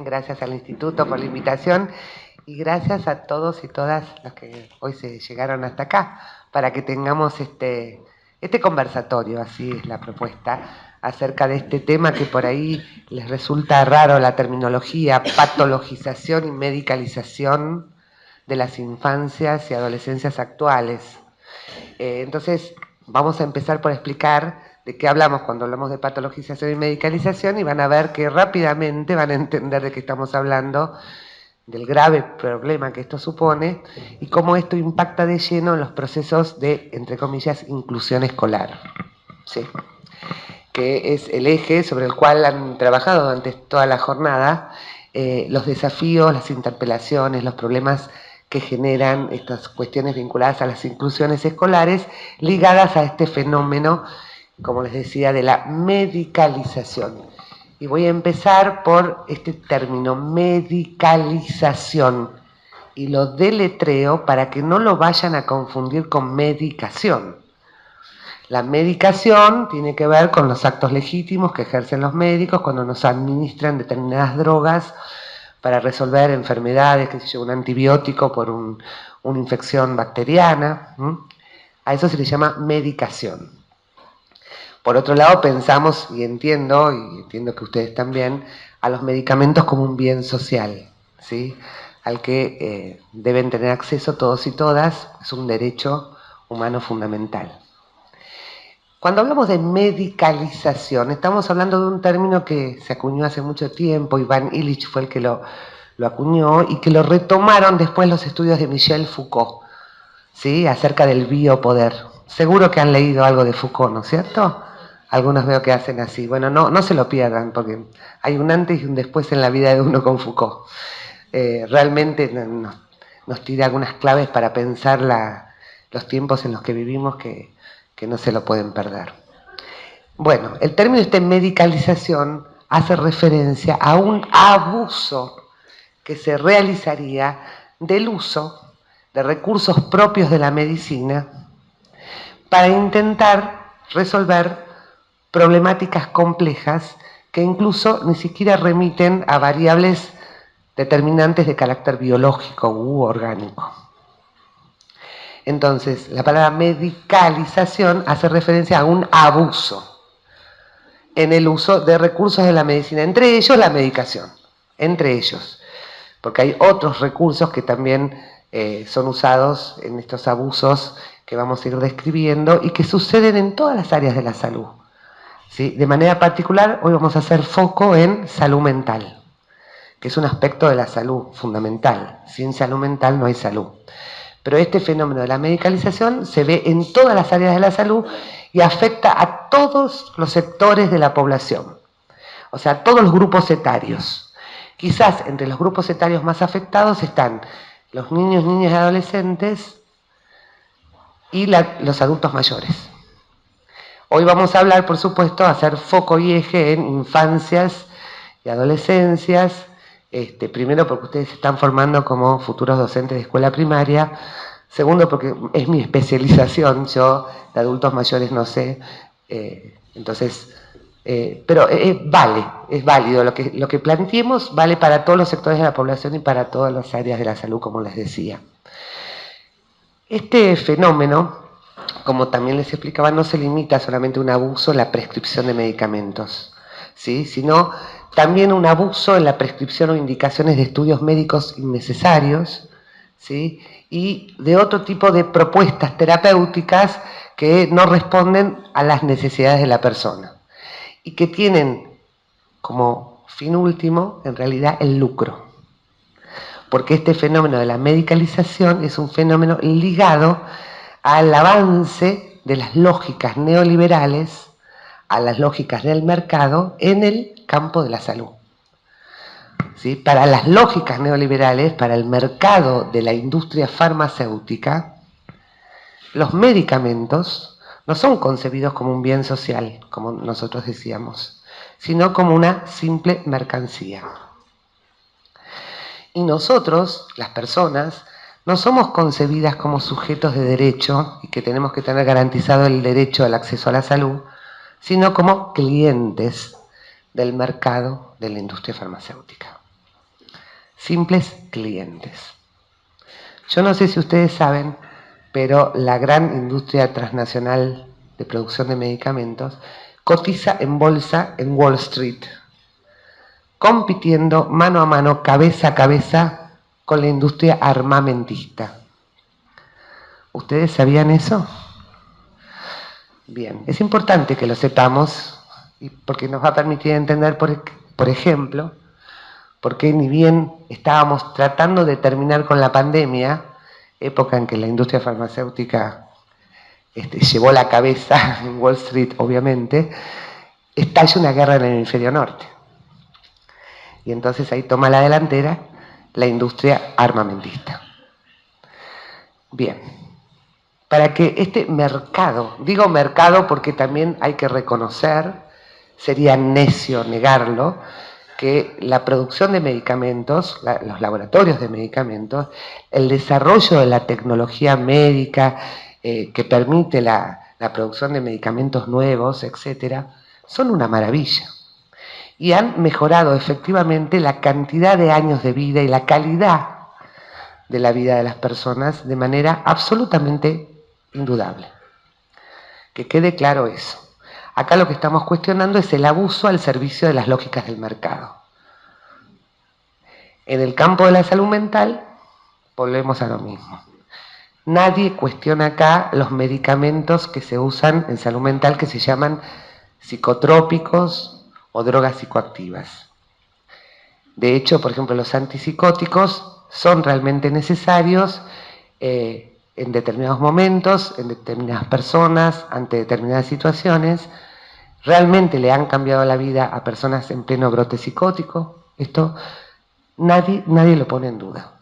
Gracias al Instituto por la invitación y gracias a todos y todas los que hoy se llegaron hasta acá para que tengamos este conversatorio, así es la propuesta, acerca de este tema que por ahí les resulta raro la terminología, patologización y medicalización de las infancias y adolescencias actuales. Entonces, vamos a empezar por explicar de qué hablamos cuando hablamos de patologización y medicalización y van a ver que rápidamente van a entender de qué estamos hablando, del grave problema que esto supone y cómo esto impacta de lleno en los procesos de, entre comillas, inclusión escolar, ¿sí? Que es el eje sobre el cual han trabajado durante toda la jornada los desafíos, las interpelaciones, los problemas que generan estas cuestiones vinculadas a las inclusiones escolares ligadas a este fenómeno, como les decía, de la medicalización. Y voy a empezar por este término, medicalización, y lo deletreo para que no lo vayan a confundir con medicación. La medicación tiene que ver con los actos legítimos que ejercen los médicos cuando nos administran determinadas drogas para resolver enfermedades, qué sé yo, un antibiótico por una infección bacteriana. A eso se le llama medicación. Por otro lado, pensamos, y entiendo que ustedes también, a los medicamentos como un bien social, ¿sí? Al que deben tener acceso todos y todas, es un derecho humano fundamental. Cuando hablamos de medicalización, estamos hablando de un término que se acuñó hace mucho tiempo, Iván Illich fue el que lo acuñó y que lo retomaron después los estudios de Michel Foucault, ¿sí? Acerca del biopoder. Seguro que han leído algo de Foucault, ¿no es cierto? Algunos veo que hacen así. Bueno, no se lo pierdan, porque hay un antes y un después en la vida de uno con Foucault. Realmente nos tira algunas claves para pensar los tiempos en los que vivimos que no se lo pueden perder. Bueno, el término medicalización hace referencia a un abuso que se realizaría del uso de recursos propios de la medicina para intentar resolver problemáticas complejas que incluso ni siquiera remiten a variables determinantes de carácter biológico u orgánico. Entonces, la palabra medicalización hace referencia a un abuso en el uso de recursos de la medicina, entre ellos la medicación, entre ellos, porque hay otros recursos que también son usados en estos abusos que vamos a ir describiendo y que suceden en todas las áreas de la salud, ¿sí? De manera particular, hoy vamos a hacer foco en salud mental, que es un aspecto de la salud fundamental. Sin salud mental no hay salud. Pero este fenómeno de la medicalización se ve en todas las áreas de la salud y afecta a todos los sectores de la población, o sea, a todos los grupos etarios. Quizás entre los grupos etarios más afectados están los niños, niñas y adolescentes y los adultos mayores. Hoy vamos a hablar, por supuesto, a hacer foco y eje en infancias y adolescencias, primero porque ustedes se están formando como futuros docentes de escuela primaria, segundo porque es mi especialización, yo de adultos mayores no sé, entonces, pero es válido, lo que planteemos vale para todos los sectores de la población y para todas las áreas de la salud, como les decía. Este fenómeno, como también les explicaba, no se limita solamente a un abuso en la prescripción de medicamentos, ¿sí? Sino también un abuso en la prescripción o indicaciones de estudios médicos innecesarios, ¿sí? Y de otro tipo de propuestas terapéuticas que no responden a las necesidades de la persona y que tienen como fin último, en realidad, el lucro. Porque este fenómeno de la medicalización es un fenómeno ligado al avance de las lógicas neoliberales, a las lógicas del mercado en el campo de la salud. ¿Sí? Para las lógicas neoliberales, para el mercado de la industria farmacéutica, los medicamentos no son concebidos como un bien social, como nosotros decíamos, sino como una simple mercancía. Y nosotros, las personas, no somos concebidas como sujetos de derecho y que tenemos que tener garantizado el derecho al acceso a la salud, sino como clientes del mercado de la industria farmacéutica. simples clientes. Yo no sé si ustedes saben, pero la gran industria transnacional de producción de medicamentos cotiza en bolsa en Wall Street, compitiendo mano a mano, cabeza a cabeza, con la industria armamentista. ¿Ustedes sabían eso? Bien, es importante que lo sepamos porque nos va a permitir entender, por ejemplo, por qué ni bien estábamos tratando de terminar con la pandemia, época en que la industria farmacéutica llevó la cabeza en Wall Street, obviamente, estalla una guerra en el hemisferio norte. Y entonces ahí toma la delantera la industria armamentista. Bien, para que este mercado, digo mercado porque también hay que reconocer, sería necio negarlo, que la producción de medicamentos, los laboratorios de medicamentos, el desarrollo de la tecnología médica que permite la producción de medicamentos nuevos, etcétera, son una maravilla. Y han mejorado efectivamente la cantidad de años de vida y la calidad de la vida de las personas de manera absolutamente indudable. Que quede claro eso. Acá lo que estamos cuestionando es el abuso al servicio de las lógicas del mercado. En el campo de la salud mental, volvemos a lo mismo. Nadie cuestiona acá los medicamentos que se usan en salud mental que se llaman psicotrópicos o drogas psicoactivas. De hecho, por ejemplo, los antipsicóticos son realmente necesarios en determinados momentos, en determinadas personas, ante determinadas situaciones. Realmente le han cambiado la vida a personas en pleno brote psicótico. Esto nadie lo pone en duda.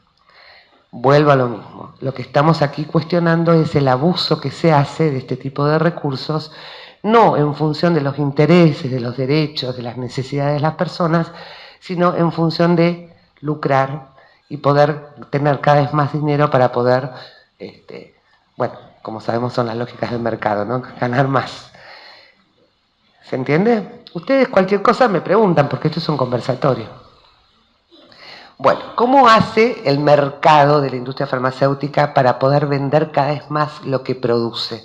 Vuelvo a lo mismo. Lo que estamos aquí cuestionando es el abuso que se hace de este tipo de recursos, no en función de los intereses, de los derechos, de las necesidades de las personas, sino en función de lucrar y poder tener cada vez más dinero para poder, bueno, como sabemos son las lógicas del mercado, ¿no? Ganar más. ¿Se entiende? Ustedes cualquier cosa me preguntan, porque esto es un conversatorio. Bueno, ¿cómo hace el mercado de la industria farmacéutica para poder vender cada vez más lo que produce?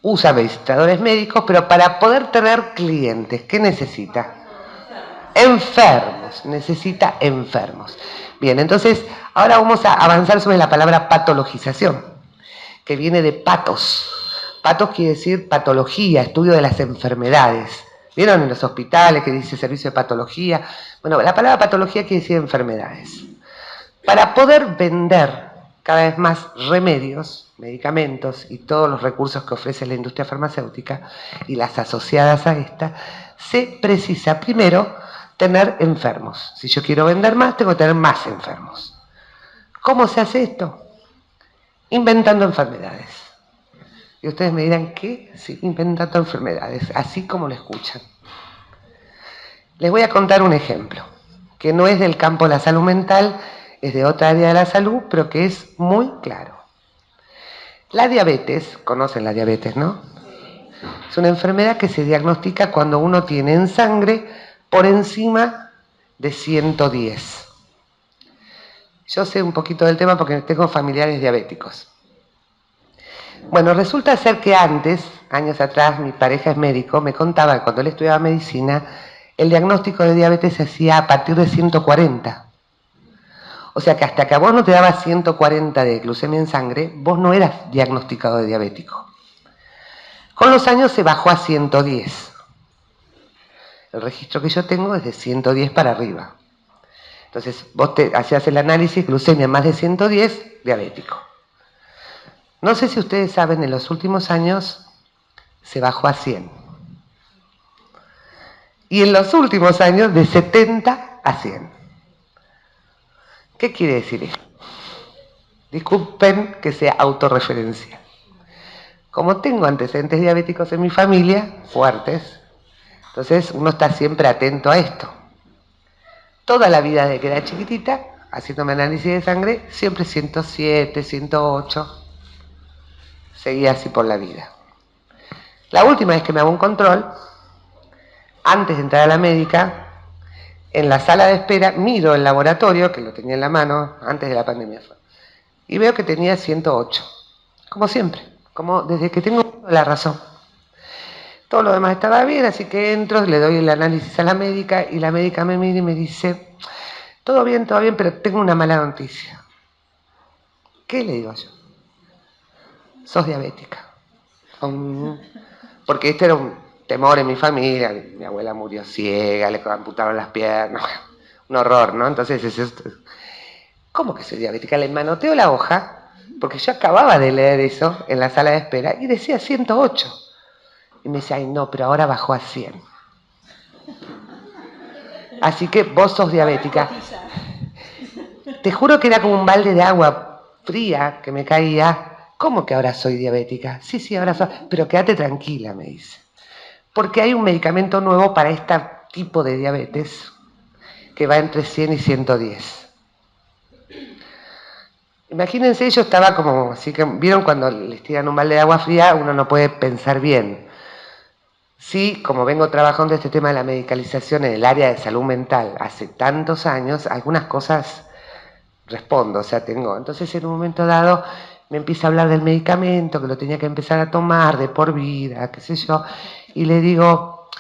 Usa registradores médicos, pero para poder tener clientes, ¿qué necesita? Enfermos, necesita enfermos. Bien, entonces ahora vamos a avanzar sobre la palabra patologización, que viene de patos. Patos quiere decir patología, estudio de las enfermedades. ¿Vieron en los hospitales que dice servicio de patología? Bueno, la palabra patología quiere decir enfermedades. Para poder vender cada vez más remedios, medicamentos y todos los recursos que ofrece la industria farmacéutica y las asociadas a esta, se precisa primero tener enfermos. Si yo quiero vender más, tengo que tener más enfermos. ¿Cómo se hace esto? Inventando enfermedades. Y ustedes me dirán, ¿qué? Sí, inventando enfermedades, así como lo escuchan. Les voy a contar un ejemplo, que no es del campo de la salud mental, es de otra área de la salud, pero que es muy claro. La diabetes, conocen la diabetes, ¿no? Es una enfermedad que se diagnostica cuando uno tiene en sangre por encima de 110. Yo sé un poquito del tema porque tengo familiares diabéticos. Bueno, resulta ser que antes, años atrás, mi pareja es médico, me contaba que cuando él estudiaba medicina, el diagnóstico de diabetes se hacía a partir de 140. O sea que hasta que a vos no te daba 140 de glucemia en sangre, vos no eras diagnosticado de diabético. Con los años se bajó a 110. El registro que yo tengo es de 110 para arriba. Entonces, vos te hacías el análisis, glucemia más de 110, diabético. No sé si ustedes saben, en los últimos años se bajó a 100. Y en los últimos años de 70 a 100. ¿Qué quiere decir esto? Disculpen que sea autorreferencia. Como tengo antecedentes diabéticos en mi familia, fuertes, entonces uno está siempre atento a esto. Toda la vida desde que era chiquitita, haciéndome análisis de sangre, siempre 107, 108. Seguía así por la vida. La última vez que me hago un control, antes de entrar a la médica, en la sala de espera, miro el laboratorio, que lo tenía en la mano, antes de la pandemia, y veo que tenía 108, como siempre, como desde que tengo la razón. Todo lo demás estaba bien, así que entro, le doy el análisis a la médica, y la médica me mira y me dice, todo bien, pero tengo una mala noticia. ¿Qué le digo yo? Sos diabética. Porque este era un temor en mi familia, mi abuela murió ciega, le amputaron las piernas, un horror, ¿no? Entonces, ¿cómo que soy diabética? Le manoteo la hoja, porque yo acababa de leer eso en la sala de espera, y decía 108. Y me dice, ay no, pero ahora bajó a 100. Así que vos sos diabética. Te juro que era como un balde de agua fría que me caía. ¿Cómo que ahora soy diabética? Sí, ahora soy. Pero quédate tranquila, me dice. Porque hay un medicamento nuevo para este tipo de diabetes que va entre 100 y 110. Imagínense, yo estaba como, así que, ¿vieron cuando les tiran un balde de agua fría? Uno no puede pensar bien. Sí, como vengo trabajando este tema de la medicalización en el área de salud mental hace tantos años, algunas cosas respondo, o sea, tengo. Entonces, en un momento dado, me empieza a hablar del medicamento, que lo tenía que empezar a tomar de por vida, qué sé yo, y le digo,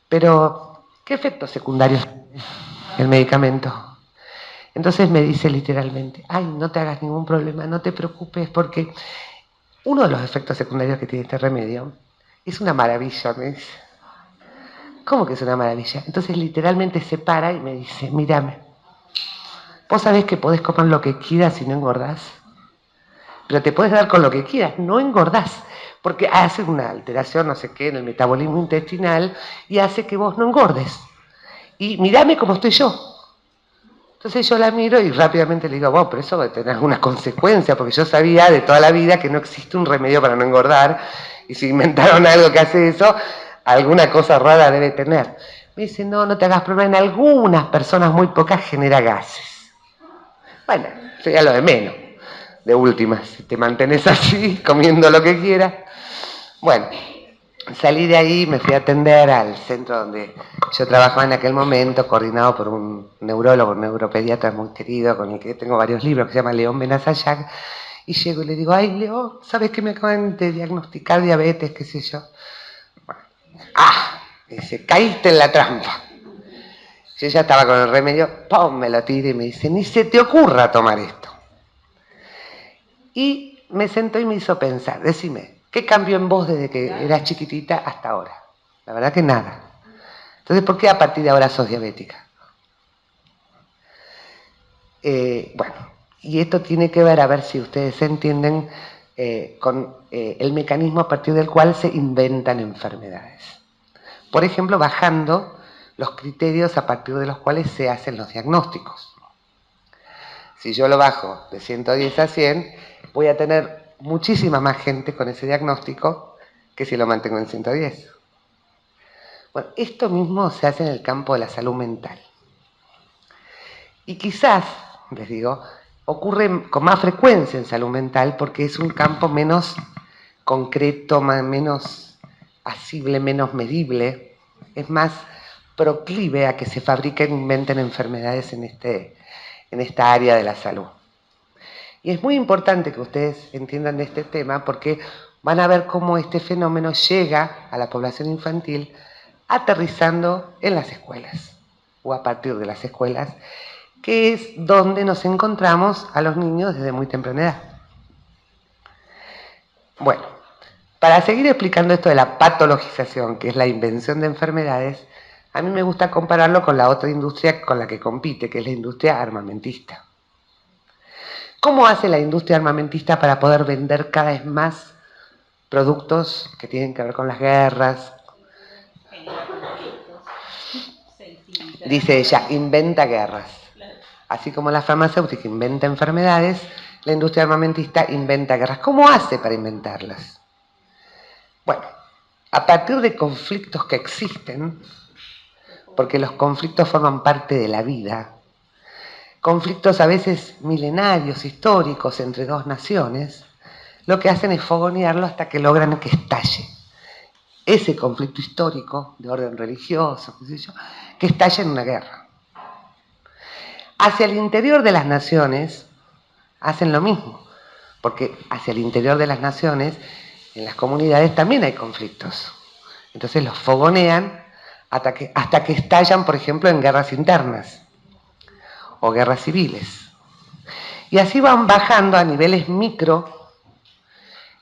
pero, ¿qué efectos secundarios tiene el medicamento? Entonces me dice literalmente, ay, no te hagas ningún problema, no te preocupes, porque uno de los efectos secundarios que tiene este remedio es una maravilla, me dice. ¿Cómo que es una maravilla? Entonces literalmente se para y me dice, mírame, vos sabés que podés comer lo que quieras y no engordás, pero te puedes dar con lo que quieras, no engordás, porque hace una alteración, no sé qué, en el metabolismo intestinal y hace que vos no engordes. Y mírame cómo estoy yo. Entonces yo la miro y rápidamente le digo, bueno, pero eso va a tener alguna consecuencia, porque yo sabía de toda la vida que no existe un remedio para no engordar, y si inventaron algo que hace eso, alguna cosa rara debe tener. Me dice, no te hagas problema, en algunas personas muy pocas genera gases. Bueno, sería lo de menos, de últimas, si te mantenés así, comiendo lo que quieras. Bueno, salí de ahí, me fui a atender al centro donde yo trabajaba en aquel momento, coordinado por un neurólogo, un neuropediatra muy querido, con el que tengo varios libros, que se llama León Benazayac, y llego y le digo, ay León, ¿sabes que me acaban de diagnosticar diabetes, qué sé yo? Bueno, dice, caíste en la trampa. Yo ya estaba con el remedio, ¡pum!, me lo tira y me dice, ni se te ocurra tomar esto. Y me sentó y me hizo pensar, decime, ¿qué cambió en vos desde que eras chiquitita hasta ahora? La verdad que nada. Entonces, ¿por qué a partir de ahora sos diabética? Bueno, y esto tiene que ver, a ver si ustedes entienden, con el mecanismo a partir del cual se inventan enfermedades. Por ejemplo, bajando los criterios a partir de los cuales se hacen los diagnósticos. Si yo lo bajo de 110 a 100, voy a tener muchísima más gente con ese diagnóstico que si lo mantengo en 110. Bueno, esto mismo se hace en el campo de la salud mental. Y quizás, les digo, ocurre con más frecuencia en salud mental porque es un campo menos concreto, menos asible, menos medible, es más proclive a que se fabriquen e inventen enfermedades en esta área de la salud. Y es muy importante que ustedes entiendan de este tema porque van a ver cómo este fenómeno llega a la población infantil aterrizando en las escuelas o a partir de las escuelas, que es donde nos encontramos a los niños desde muy temprana edad. Bueno, para seguir explicando esto de la patologización, que es la invención de enfermedades, a mí me gusta compararlo con la otra industria con la que compite, que es la industria armamentista. ¿Cómo hace la industria armamentista para poder vender cada vez más productos que tienen que ver con las guerras? Dice ella, inventa guerras. Así como la farmacéutica inventa enfermedades, la industria armamentista inventa guerras. ¿Cómo hace para inventarlas? Bueno, a partir de conflictos que existen, porque los conflictos forman parte de la vida, conflictos a veces milenarios, históricos, entre dos naciones, lo que hacen es fogonearlo hasta que logran que estalle. ese conflicto histórico de orden religioso, qué sé yo, que estalla en una guerra. Hacia el interior de las naciones hacen lo mismo, porque hacia el interior de las naciones, en las comunidades también hay conflictos. Entonces los fogonean hasta que estallan, por ejemplo, en guerras internas o guerras civiles. Y así van bajando a niveles micro,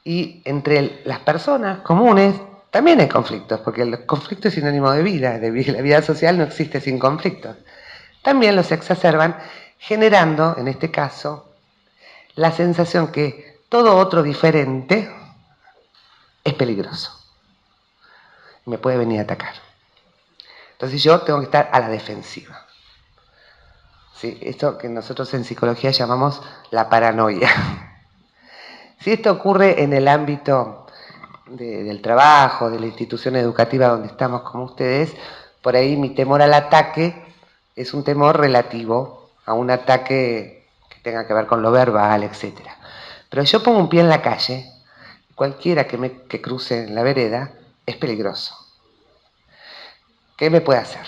y entre las personas comunes también hay conflictos, porque el conflicto es sinónimo de vida, la vida social no existe sin conflictos. También los exacerban, generando, en este caso, la sensación que todo otro diferente es peligroso. Me puede venir a atacar. Entonces yo tengo que estar a la defensiva. ¿Sí? Esto que nosotros en psicología llamamos la paranoia. Si esto ocurre en el ámbito del trabajo, de la institución educativa donde estamos como ustedes, por ahí mi temor al ataque es un temor relativo a un ataque que tenga que ver con lo verbal, etc. Pero yo pongo un pie en la calle, cualquiera que cruce en la vereda es peligroso. ¿Qué me puede hacer?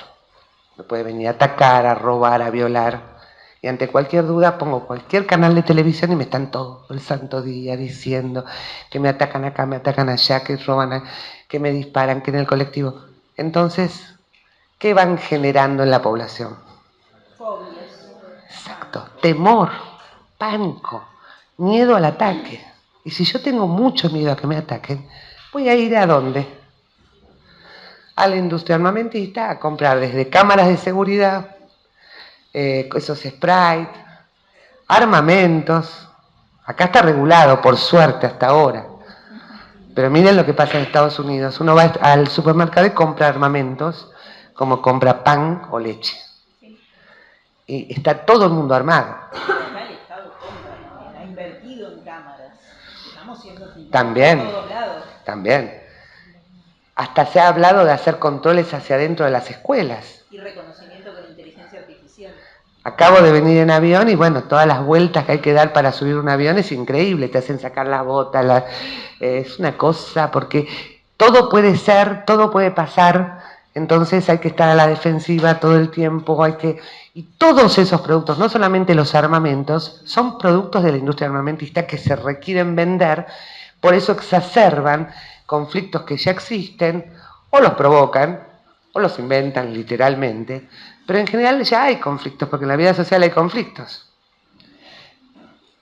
Me puede venir a atacar, a robar, a violar. Y ante cualquier duda pongo cualquier canal de televisión y me están todo el santo día diciendo que me atacan acá, me atacan allá, que roban, que me disparan, que en el colectivo. Entonces, ¿qué van generando en la población? Fobias. Exacto, temor, pánico, miedo al ataque. Y si yo tengo mucho miedo a que me ataquen, voy a ir ¿a dónde? A la industria armamentista a comprar desde cámaras de seguridad, esos sprites, armamentos. Acá está regulado, por suerte, hasta ahora. Pero miren lo que pasa en Estados Unidos. Uno va al supermercado y compra armamentos, como compra pan o leche. Y está todo el mundo armado. Acá el Estado compra también, ha invertido en cámaras. Estamos siendo filmados También, por todos lados. también. Hasta se ha hablado de hacer controles hacia adentro de las escuelas. Y reconocimiento con inteligencia artificial. Acabo de venir en avión y bueno, todas las vueltas que hay que dar para subir un avión es increíble, te hacen sacar las botas, es una cosa, porque todo puede ser, todo puede pasar, entonces hay que estar a la defensiva todo el tiempo, y todos esos productos, no solamente los armamentos, son productos de la industria armamentista que se requieren vender, por eso exacerban conflictos que ya existen, o los provocan, o los inventan literalmente, pero en general ya hay conflictos, porque en la vida social hay conflictos.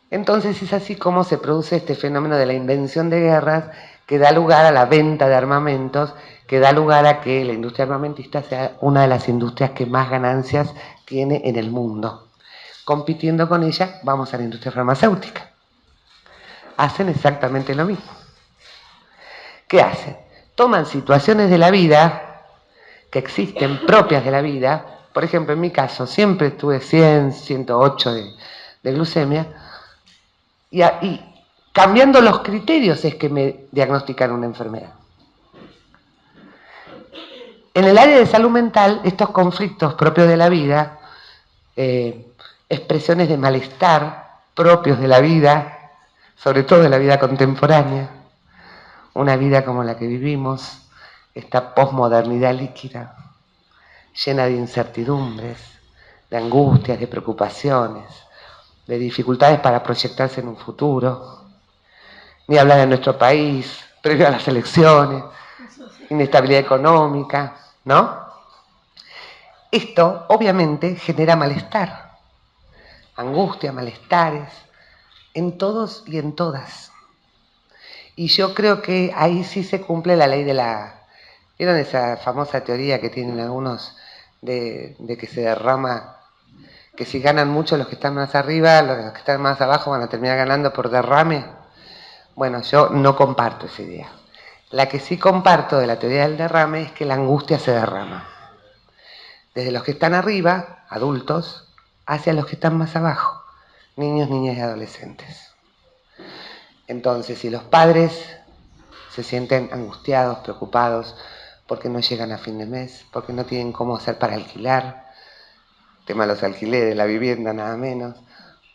Entonces es así como se produce este fenómeno de la invención de guerras que da lugar a la venta de armamentos, que da lugar a que la industria armamentista sea una de las industrias que más ganancias tiene en el mundo. Compitiendo con ella, vamos a la industria farmacéutica. Hacen exactamente lo mismo. ¿Qué hacen? Toman situaciones de la vida que existen, propias de la vida. Por ejemplo, en mi caso, siempre tuve 100, 108 de glucemia, y cambiando los criterios es que me diagnostican una enfermedad. En el área de salud mental, estos conflictos propios de la vida, expresiones de malestar propios de la vida, sobre todo de la vida contemporánea, una vida como la que vivimos, esta posmodernidad líquida, llena de incertidumbres, de angustias, de preocupaciones, de dificultades para proyectarse en un futuro, ni hablar de nuestro país, previo a las elecciones, inestabilidad económica, ¿no? Esto obviamente genera malestar, angustia, malestares, en todos y en todas. Y yo creo que ahí sí se cumple la ley de la... ¿Vieron esa famosa teoría que tienen algunos de que se derrama, que si ganan mucho los que están más arriba, los que están más abajo van a terminar ganando por derrame? Bueno, yo no comparto esa idea. La que sí comparto de la teoría del derrame es que la angustia se derrama. Desde los que están arriba, adultos, hacia los que están más abajo, niños, niñas y adolescentes. Entonces, si los padres se sienten angustiados, preocupados, porque no llegan a fin de mes, porque no tienen cómo hacer para alquilar, tema de los alquileres, la vivienda nada menos,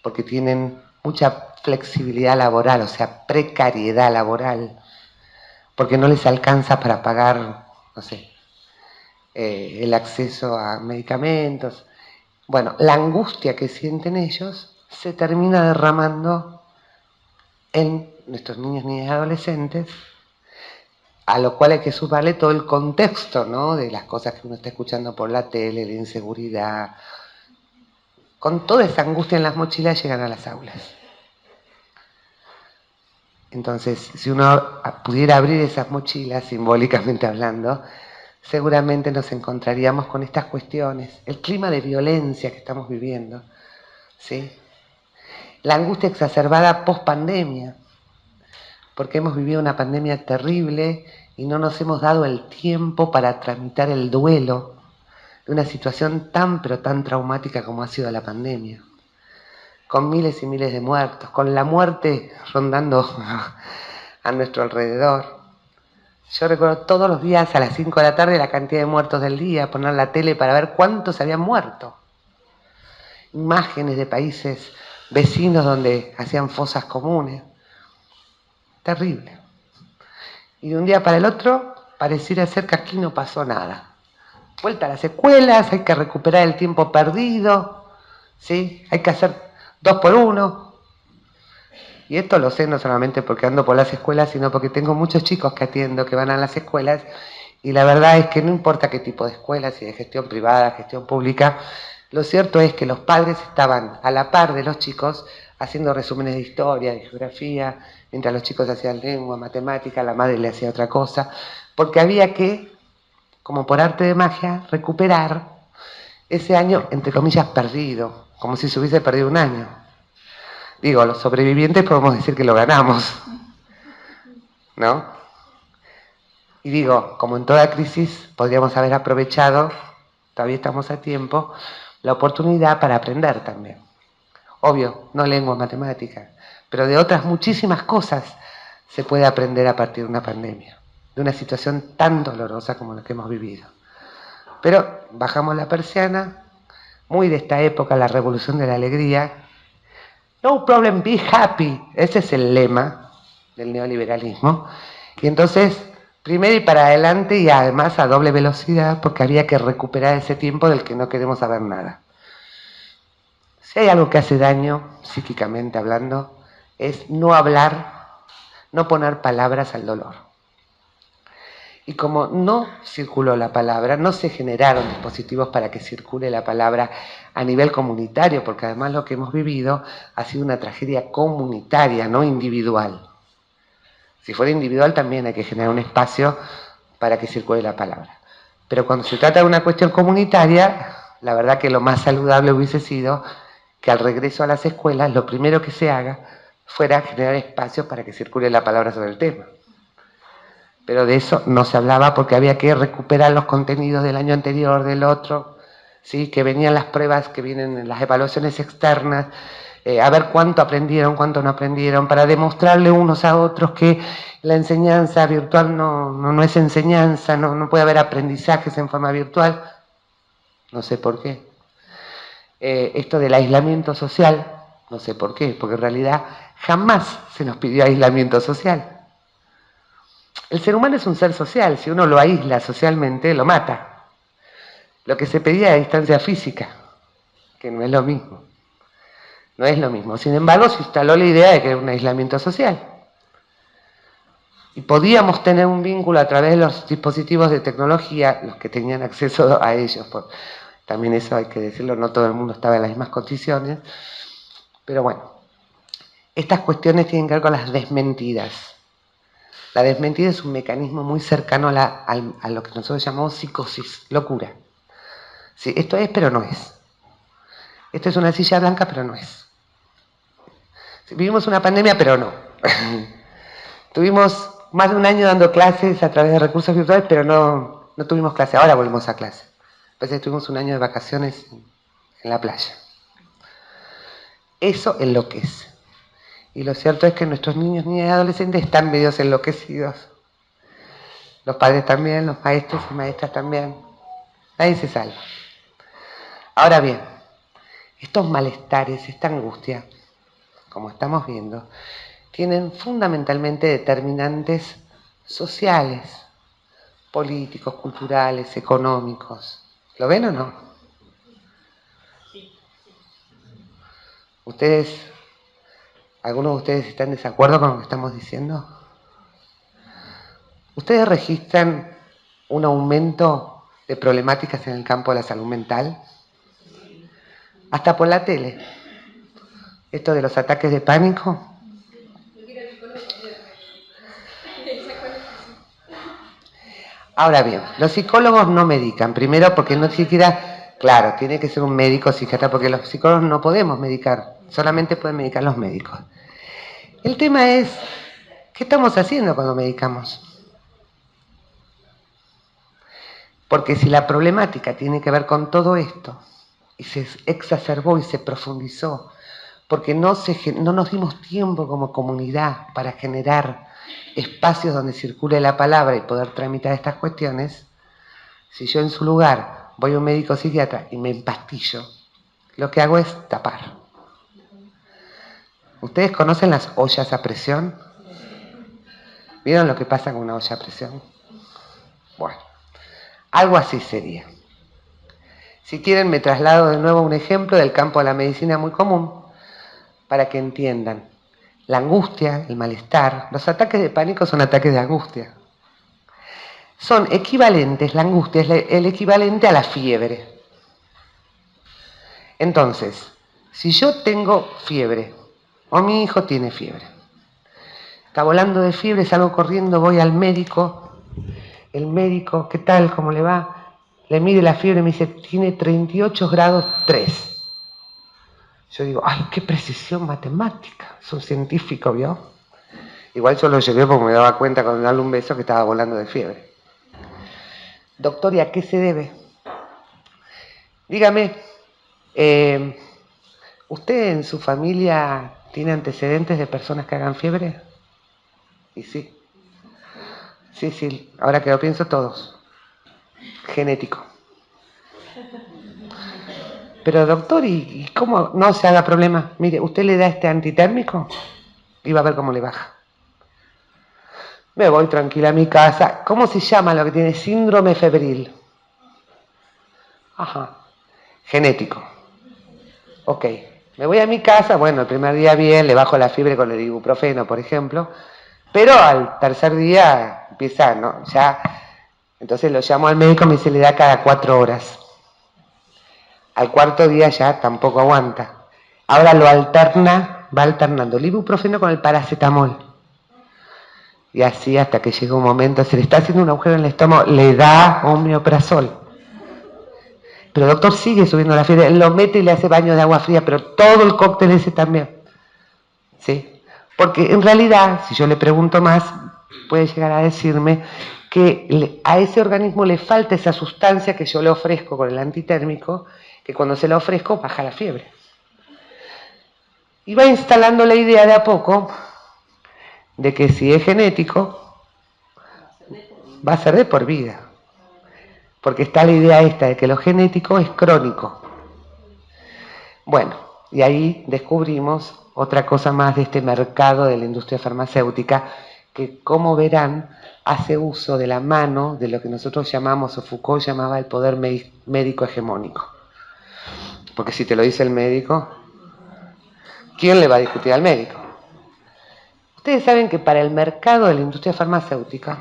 porque tienen mucha flexibilidad laboral, o sea, precariedad laboral, porque no les alcanza para pagar, no sé, el acceso a medicamentos. Bueno, la angustia que sienten ellos se termina derramando en nuestros niños, niñas y adolescentes, a lo cual hay que sumarle todo el contexto, ¿no? De las cosas que uno está escuchando por la tele, de inseguridad. Con toda esa angustia en las mochilas llegan a las aulas. Entonces, si uno pudiera abrir esas mochilas, simbólicamente hablando, seguramente nos encontraríamos con estas cuestiones, el clima de violencia que estamos viviendo, ¿sí? La angustia exacerbada post pandemia, porque hemos vivido una pandemia terrible y no nos hemos dado el tiempo para tramitar el duelo de una situación tan pero tan traumática como ha sido la pandemia, con miles y miles de muertos, con la muerte rondando a nuestro alrededor. Yo recuerdo todos los días a las 5 de la tarde la cantidad de muertos del día, poner la tele para ver cuántos habían muerto. Imágenes de países vecinos donde hacían fosas comunes. Terrible. Y de un día para el otro pareciera ser que aquí no pasó nada. Vuelta a las escuelas, hay que recuperar el tiempo perdido, ¿sí? Hay que hacer 2 por 1. Y esto lo sé no solamente porque ando por las escuelas, sino porque tengo muchos chicos que atiendo que van a las escuelas y la verdad es que no importa qué tipo de escuela, si de gestión privada, gestión pública, lo cierto es que los padres estaban a la par de los chicos haciendo resúmenes de historia, de geografía, mientras los chicos hacían lengua, matemática, la madre le hacía otra cosa, porque había que, como por arte de magia, recuperar ese año, entre comillas, perdido, como si se hubiese perdido un año. Digo, los sobrevivientes podemos decir que lo ganamos, ¿no? Y digo, como en toda crisis, podríamos haber aprovechado, todavía estamos a tiempo, la oportunidad para aprender también. Obvio, no lengua, matemática, pero de otras muchísimas cosas se puede aprender a partir de una pandemia, de una situación tan dolorosa como la que hemos vivido. Pero bajamos la persiana, muy de esta época, la revolución de la alegría. No problem, be happy. Ese es el lema del neoliberalismo. Y entonces, primero y para adelante y además a doble velocidad, porque había que recuperar ese tiempo del que no queremos saber nada. Si hay algo que hace daño, psíquicamente hablando, es no hablar, no poner palabras al dolor. Y como no circuló la palabra, no se generaron dispositivos para que circule la palabra a nivel comunitario, porque además lo que hemos vivido ha sido una tragedia comunitaria, no individual. Si fuera individual también hay que generar un espacio para que circule la palabra. Pero cuando se trata de una cuestión comunitaria, la verdad que lo más saludable hubiese sido que al regreso a las escuelas lo primero que se haga fuera generar espacios para que circule la palabra sobre el tema. Pero de eso no se hablaba porque había que recuperar los contenidos del año anterior, del otro, ¿sí? Que venían las pruebas, que vienen las evaluaciones externas, a ver cuánto aprendieron, cuánto no aprendieron, para demostrarle unos a otros que la enseñanza virtual no es enseñanza, no puede haber aprendizajes en forma virtual. No sé por qué. Esto del aislamiento social, no sé por qué, porque en realidad jamás se nos pidió aislamiento social. El ser humano es un ser social, si uno lo aísla socialmente, lo mata. Lo que se pedía era distancia física, que no es lo mismo. No es lo mismo. Sin embargo, se instaló la idea de que era un aislamiento social. Y podíamos tener un vínculo a través de los dispositivos de tecnología, los que tenían acceso a ellos. También eso hay que decirlo, no todo el mundo estaba en las mismas condiciones. Pero bueno, estas cuestiones tienen que ver con las desmentidas. La desmentida es un mecanismo muy cercano a lo que nosotros llamamos psicosis, locura. Sí, esto es, pero no es. Esto es una silla blanca, pero no es. Sí, vivimos una pandemia, pero no. Tuvimos más de un año dando clases a través de recursos virtuales, pero no tuvimos clase. Ahora volvemos a clase. Entonces tuvimos un año de vacaciones en la playa. Eso enloquece. Y lo cierto es que nuestros niños, niñas y adolescentes están medio enloquecidos. Los padres también, los maestros y maestras también. Nadie se salva. Ahora bien, estos malestares, esta angustia, como estamos viendo, tienen fundamentalmente determinantes sociales, políticos, culturales, económicos. ¿Lo ven o no? ¿Ustedes, algunos de ustedes están en desacuerdo con lo que estamos diciendo? ¿Ustedes registran un aumento de problemáticas en el campo de la salud mental? Hasta por la tele. Esto de los ataques de pánico. Ahora bien, los psicólogos no medican. Primero porque no siquiera, claro, tiene que ser un médico psiquiatra, porque los psicólogos no podemos medicar. Solamente pueden medicar los médicos. El tema es, ¿qué estamos haciendo cuando medicamos? Porque si la problemática tiene que ver con todo esto, y se exacerbó y se profundizó, porque no nos dimos tiempo como comunidad para generar espacios donde circule la palabra y poder tramitar estas cuestiones, si yo en su lugar voy a un médico psiquiatra y me empastillo, lo que hago es tapar. ¿Ustedes conocen las ollas a presión? ¿Vieron lo que pasa con una olla a presión? Bueno, algo así sería. Si quieren, me traslado de nuevo a un ejemplo del campo de la medicina muy común para que entiendan. La angustia, el malestar, los ataques de pánico son ataques de angustia. Son equivalentes, la angustia es el equivalente a la fiebre. Entonces, si yo tengo fiebre, o mi hijo tiene fiebre, está volando de fiebre, salgo corriendo, voy al médico, el médico, ¿qué tal? ¿Cómo le va? Le mide la fiebre y me dice, tiene 38 grados 3. Yo digo, ¡ay, qué precisión matemática! Es un científico, ¿vio? Igual yo lo llevé porque me daba cuenta cuando darle un beso que estaba volando de fiebre. Doctor, ¿y a qué se debe? Dígame, ¿usted en su familia tiene antecedentes de personas que hagan fiebre? Y sí. Sí, ahora que lo pienso, todos. Genético. Pero doctor, ¿y cómo no se haga problema? Mire, usted le da este antitérmico y va a ver cómo le baja. Me voy tranquila a mi casa. ¿Cómo se llama lo que tiene? Síndrome febril. Ajá. Genético. Ok. Me voy a mi casa, bueno, el primer día bien, le bajo la fiebre con el ibuprofeno, por ejemplo, pero al tercer día empieza, ¿no? Ya, entonces lo llamo al médico, me dice, le da cada 4 horas. Al cuarto día ya tampoco aguanta. Ahora lo alterna, va alternando el ibuprofeno con el paracetamol. Y así hasta que llega un momento, se le está haciendo un agujero en el estómago, le da omeprazol. Pero el doctor sigue subiendo la fiebre, él lo mete y le hace baño de agua fría, pero todo el cóctel ese también. ¿Sí? Porque en realidad, si yo le pregunto más, puede llegar a decirme que a ese organismo le falta esa sustancia que yo le ofrezco con el antitérmico, que cuando se la ofrezco baja la fiebre. Y va instalando la idea de a poco de que si es genético, va a ser de por vida. Porque está la idea esta de que lo genético es crónico. Bueno, y ahí descubrimos otra cosa más de este mercado de la industria farmacéutica, que como verán, hace uso de la mano de lo que nosotros llamamos, o Foucault llamaba el poder médico hegemónico. Porque si te lo dice el médico, ¿quién le va a discutir al médico? Ustedes saben que para el mercado de la industria farmacéutica,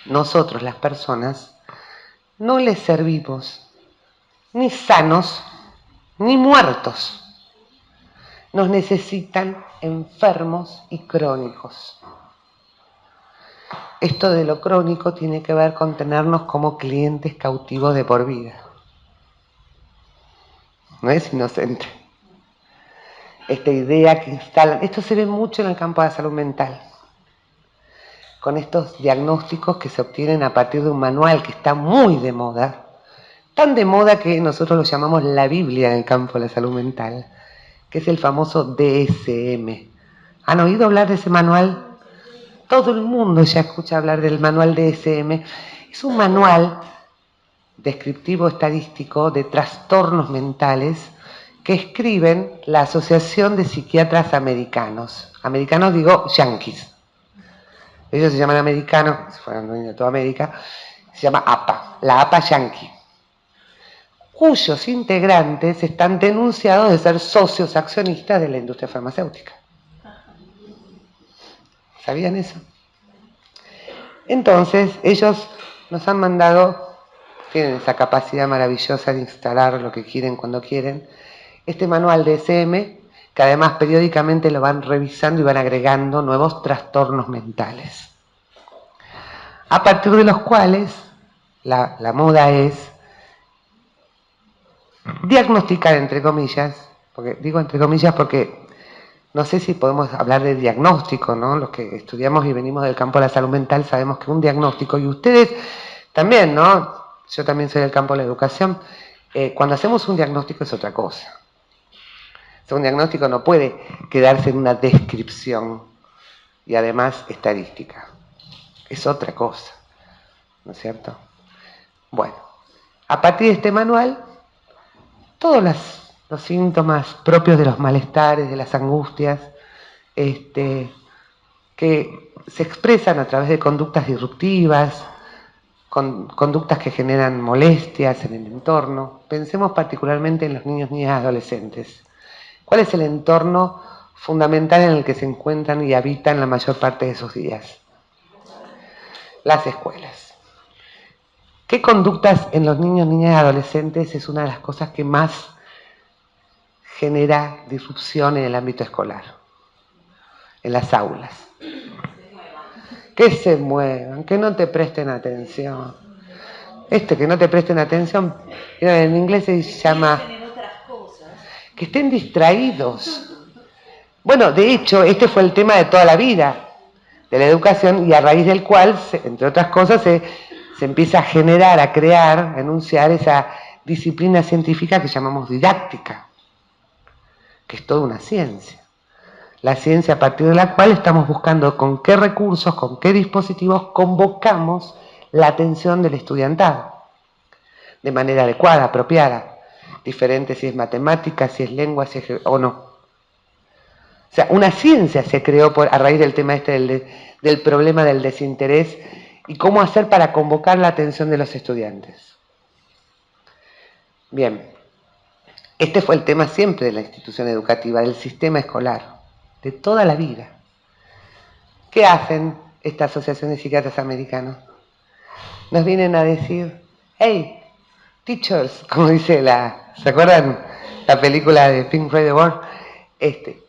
nosotros las personas no les servimos ni sanos ni muertos. Nos necesitan enfermos y crónicos. Esto de lo crónico tiene que ver con tenernos como clientes cautivos de por vida. No es inocente. Esta idea que instalan, esto se ve mucho en el campo de la salud mental, con estos diagnósticos que se obtienen a partir de un manual que está muy de moda, tan de moda que nosotros lo llamamos la Biblia en el campo de la salud mental, que es el famoso DSM. ¿Han oído hablar de ese manual? Todo el mundo ya escucha hablar del manual DSM. Es un manual descriptivo estadístico de trastornos mentales que escriben la Asociación de Psiquiatras Americanos. Americanos digo yanquis. ellos se llaman americanos, si fueran dueños de toda América, se llama APA, la APA Yankee, cuyos integrantes están denunciados de ser socios accionistas de la industria farmacéutica. ¿Sabían eso? Entonces, ellos nos han mandado, tienen esa capacidad maravillosa de instalar lo que quieren cuando quieren, este manual de SM, que además periódicamente lo van revisando y van agregando nuevos trastornos mentales, a partir de los cuales la moda es diagnosticar, entre comillas, porque digo entre comillas porque no sé si podemos hablar de diagnóstico, ¿no? Los que estudiamos y venimos del campo de la salud mental sabemos que un diagnóstico, y ustedes también, ¿no? Yo también soy del campo de la educación, cuando hacemos un diagnóstico es otra cosa. O sea, un diagnóstico no puede quedarse en una descripción y además estadística. Es otra cosa, ¿no es cierto? Bueno, a partir de este manual, todos los síntomas propios de los malestares, de las angustias, que se expresan a través de conductas disruptivas, conductas que generan molestias en el entorno. Pensemos particularmente en los niños, niñas y adolescentes. ¿Cuál es el entorno fundamental en el que se encuentran y habitan la mayor parte de sus días? Las escuelas. ¿Qué conductas en los niños, niñas y adolescentes es una de las cosas que más genera disrupción en el ámbito escolar? En las aulas. Que se muevan, que no te presten atención. Que no te presten atención, en inglés se llama que estén distraídos. Bueno, de hecho, este fue el tema de toda la vida, de la educación, y a raíz del cual, entre otras cosas, se empieza a generar, a crear, a enunciar esa disciplina científica que llamamos didáctica, que es toda una ciencia. La ciencia a partir de la cual estamos buscando con qué recursos, con qué dispositivos convocamos la atención del estudiantado, de manera adecuada, apropiada, diferente si es matemática, si es lengua, si es o no. O sea, una ciencia se creó a raíz del tema del problema del desinterés y cómo hacer para convocar la atención de los estudiantes. Bien, este fue el tema siempre de la institución educativa, del sistema escolar, de toda la vida. ¿Qué hacen esta asociación de psiquiatras americanos? Nos vienen a decir, hey, teachers, como dice ¿se acuerdan la película de Pink Floyd, The Wall?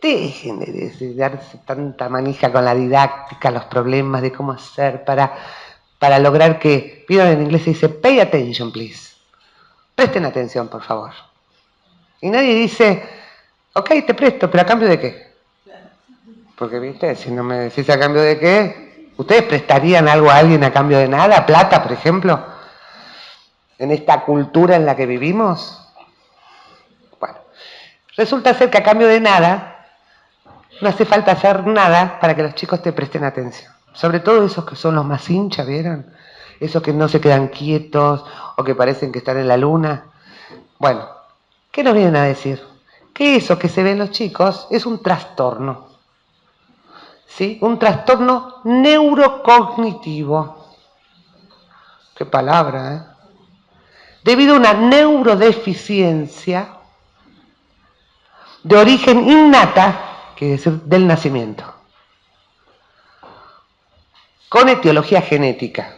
Dejen de darse tanta manija con la didáctica, los problemas de cómo hacer para lograr que, vieron en inglés se dice, pay attention, please. Presten atención, por favor. Y nadie dice, ok, te presto, pero ¿a cambio de qué? Porque, viste, si no me decís a cambio de qué, ¿ustedes prestarían algo a alguien a cambio de nada? ¿Plata, por ejemplo? En esta cultura en la que vivimos. Bueno, resulta ser que a cambio de nada, no hace falta hacer nada para que los chicos te presten atención. Sobre todo esos que son los más hinchas, ¿vieron? Esos que no se quedan quietos o que parecen que están en la luna. Bueno, ¿qué nos vienen a decir? Que eso que se ve en los chicos es un trastorno. ¿Sí? Un trastorno neurocognitivo. Qué palabra, ¿eh? Debido a una neurodeficiencia de origen innata, que es decir, del nacimiento, con etiología genética.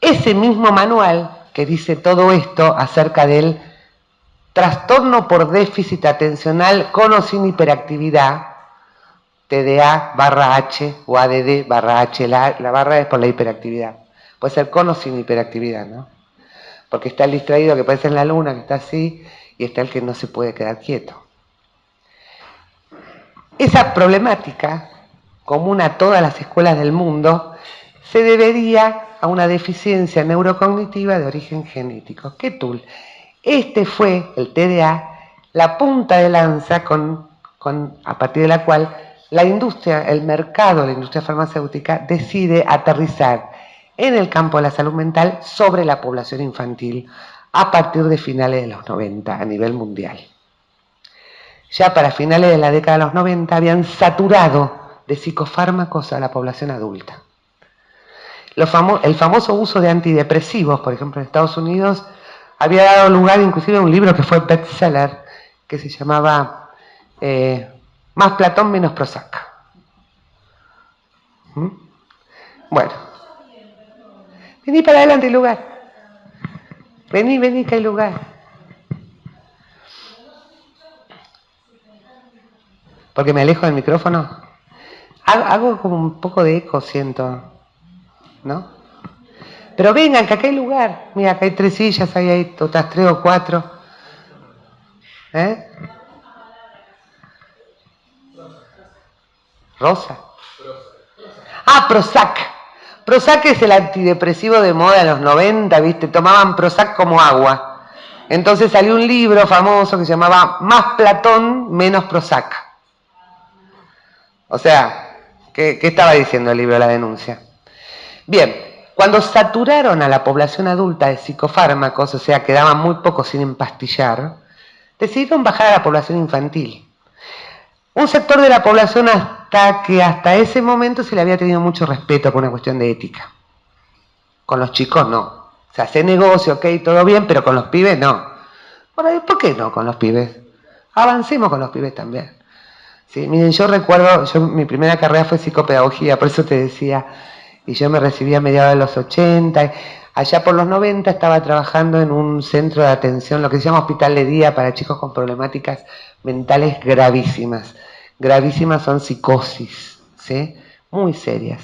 Ese mismo manual que dice todo esto acerca del trastorno por déficit atencional con o sin hiperactividad, TDA/H o ADD/H, la barra es por la hiperactividad. Puede ser con o sin hiperactividad, ¿no? Porque está el distraído que parece en la luna, que está así, y está el que no se puede quedar quieto. Esa problemática, común a todas las escuelas del mundo, se debería a una deficiencia neurocognitiva de origen genético. ¿Qué tool? Este fue, el TDA, la punta de lanza a partir de la cual la industria, el mercado, la industria farmacéutica, decide aterrizar en el campo de la salud mental sobre la población infantil a partir de finales de los 90 a nivel mundial. Ya para finales de la década de los 90 habían saturado de psicofármacos a la población adulta. El famoso uso de antidepresivos, por ejemplo, en Estados Unidos, había dado lugar inclusive a un libro que fue bestseller, que se llamaba Más Platón, menos Prozac. ¿Mm? Bueno. Vení para adelante, hay lugar. Vení, que hay lugar. Porque me alejo del micrófono. Hago como un poco de eco, siento. ¿No? Pero vengan, que acá hay lugar. Mira, acá hay 3 sillas, ahí hay otras 3 o 4. ¿Eh? ¿Rosa? Ah, Prozac. Prozac es el antidepresivo de moda de los 90, ¿viste? Tomaban Prozac como agua. Entonces salió un libro famoso que se llamaba Más Platón, menos Prozac. O sea, ¿qué estaba diciendo el libro, la denuncia? Bien, cuando saturaron a la población adulta de psicofármacos, o sea, quedaban muy pocos sin empastillar, decidieron bajar a la población infantil. Un sector de la población hasta ese momento se le había tenido mucho respeto por una cuestión de ética. Con los chicos no. O sea, hace negocio, ok, todo bien, pero con los pibes no. ¿Por qué no con los pibes? Avancemos con los pibes también. Sí, miren, yo recuerdo, mi primera carrera fue psicopedagogía, por eso te decía, y yo me recibí a mediados de los 80, allá por los 90 estaba trabajando en un centro de atención, lo que se llama hospital de día para chicos con problemáticas mentales gravísimas. Gravísimas son psicosis, ¿sí? Muy serias.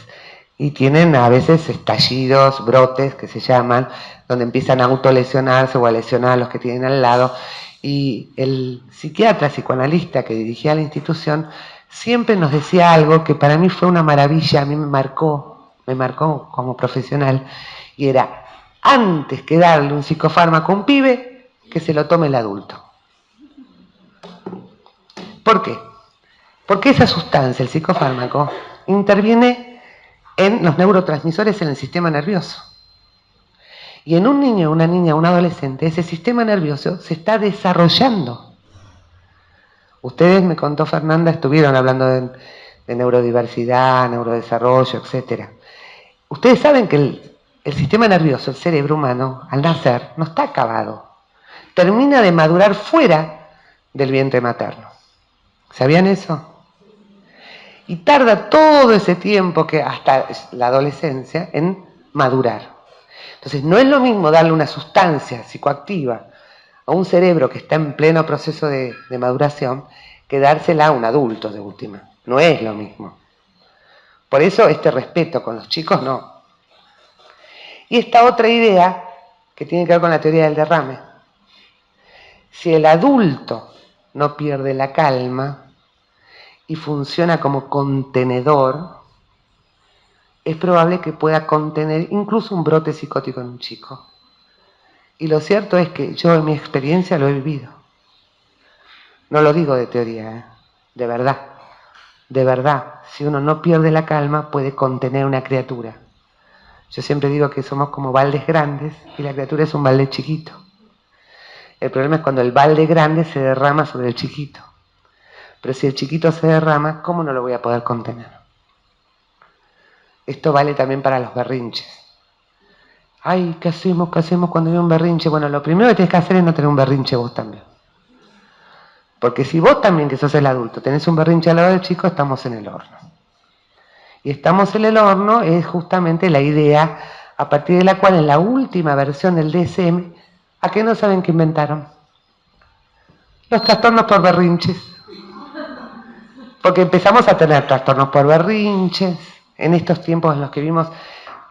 Y tienen a veces estallidos, brotes que se llaman, donde empiezan a autolesionarse o a lesionar a los que tienen al lado. Y el psiquiatra psicoanalista que dirigía la institución siempre nos decía algo que para mí fue una maravilla, a mí me marcó como profesional, y era, antes que darle un psicofármaco a un pibe, que se lo tome el adulto. ¿Por qué? Porque esa sustancia, el psicofármaco, interviene en los neurotransmisores en el sistema nervioso. Y en un niño, una niña, un adolescente, ese sistema nervioso se está desarrollando. Ustedes, me contó Fernanda, estuvieron hablando de neurodiversidad, neurodesarrollo, etc. Ustedes saben que el sistema nervioso, el cerebro humano, al nacer, no está acabado. Termina de madurar fuera del vientre materno. ¿Sabían eso? Y tarda todo ese tiempo, que hasta la adolescencia, en madurar. Entonces, no es lo mismo darle una sustancia psicoactiva a un cerebro que está en pleno proceso de maduración que dársela a un adulto de última. No es lo mismo. Por eso este respeto con los chicos no. Y esta otra idea que tiene que ver con la teoría del derrame. Si el adulto no pierde la calma y funciona como contenedor, es probable que pueda contener incluso un brote psicótico en un chico. Y lo cierto es que yo en mi experiencia lo he vivido. No lo digo de teoría, de verdad. De verdad, si uno no pierde la calma, puede contener una criatura. Yo siempre digo que somos como baldes grandes y la criatura es un balde chiquito. El problema es cuando el balde grande se derrama sobre el chiquito. Pero si el chiquito se derrama, ¿cómo no lo voy a poder contener? Esto vale también para los berrinches. Ay, ¿qué hacemos cuando hay un berrinche? Bueno, lo primero que tienes que hacer es no tener un berrinche vos también. Porque si vos también, que sos el adulto, tenés un berrinche al lado del chico, estamos en el horno. Y estamos en el horno es justamente la idea a partir de la cual en la última versión del DSM, ¿a qué no saben qué inventaron? Los trastornos por berrinches. Porque empezamos a tener trastornos por berrinches, en estos tiempos en los que vimos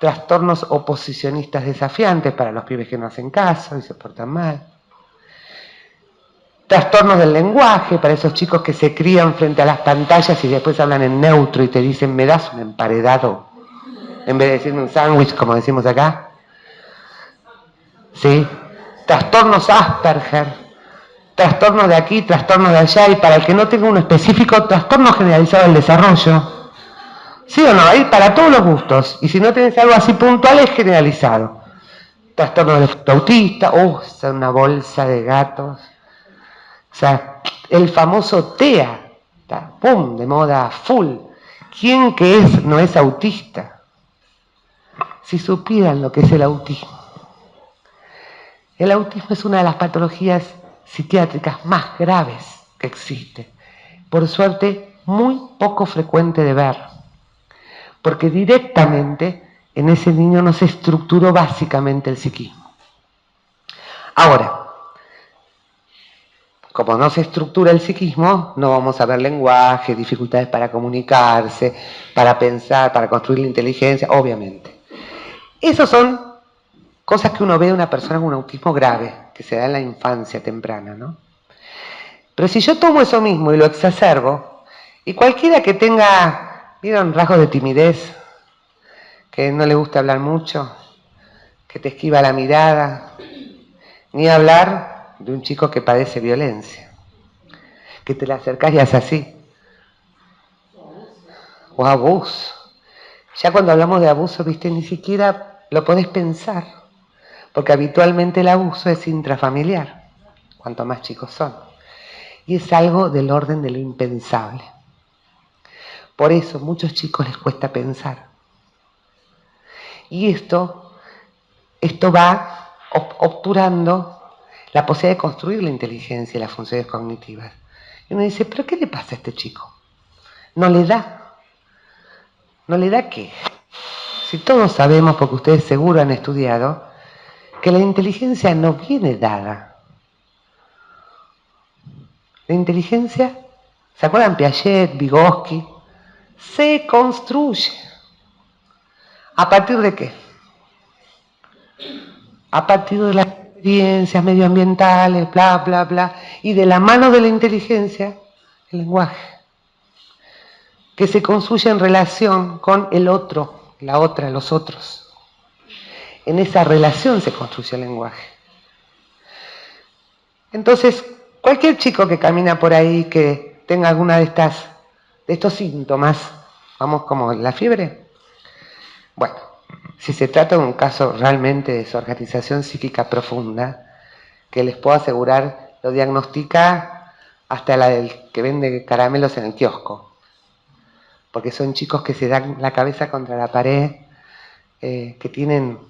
trastornos oposicionistas desafiantes para los pibes que no hacen caso y se portan mal. Trastornos del lenguaje para esos chicos que se crían frente a las pantallas y después hablan en neutro y te dicen, ¿me das un emparedado? En vez de decirme un sándwich, como decimos acá. ¿Sí? Trastornos Asperger. Trastornos de aquí, trastornos de allá, y para el que no tenga uno específico, trastorno generalizado del desarrollo. ¿Sí o no? Hay para todos los gustos. Y si no tenés algo así puntual, es generalizado. Trastorno del autista, es una bolsa de gatos. O sea, el famoso TEA, está, ¡pum!, de moda full. ¿Quién no es autista? Si supieran lo que es el autismo. El autismo es una de las patologías psiquiátricas más graves que existe. Por suerte, muy poco frecuente de ver. Porque directamente en ese niño no se estructuró básicamente el psiquismo. Ahora, como no se estructura el psiquismo, no vamos a ver lenguaje, dificultades para comunicarse, para pensar, para construir la inteligencia, obviamente. Esas son cosas que uno ve de una persona con un autismo grave, que se da en la infancia temprana, ¿no? Pero si yo tomo eso mismo y lo exacerbo, y cualquiera que tenga, ¿vieron? Rasgos de timidez, que no le gusta hablar mucho, que te esquiva la mirada, ni hablar de un chico que padece violencia, que te le acercás y haces así, o abuso. Ya cuando hablamos de abuso, viste, ni siquiera lo podés pensar, porque habitualmente el abuso es intrafamiliar, cuanto más chicos son, y es algo del orden de lo impensable. Por eso a muchos chicos les cuesta pensar. Y esto va obturando la posibilidad de construir la inteligencia y las funciones cognitivas. Y uno dice, ¿pero qué le pasa a este chico? ¿No le da? ¿No le da qué? Si todos sabemos, porque ustedes seguro han estudiado, que la inteligencia no viene dada. La inteligencia, ¿se acuerdan Piaget, Vygotsky? Se construye. ¿A partir de qué? A partir de las experiencias medioambientales, bla, bla, bla, y de la mano de la inteligencia, el lenguaje, que se construye en relación con el otro, la otra, los otros. En esa relación se construye el lenguaje. Entonces, cualquier chico que camina por ahí, que tenga alguna de estos síntomas, vamos, como la fiebre, bueno, si se trata de un caso realmente de desorganización psíquica profunda, que les puedo asegurar, lo diagnostica hasta la del que vende caramelos en el kiosco, porque son chicos que se dan la cabeza contra la pared, que tienen,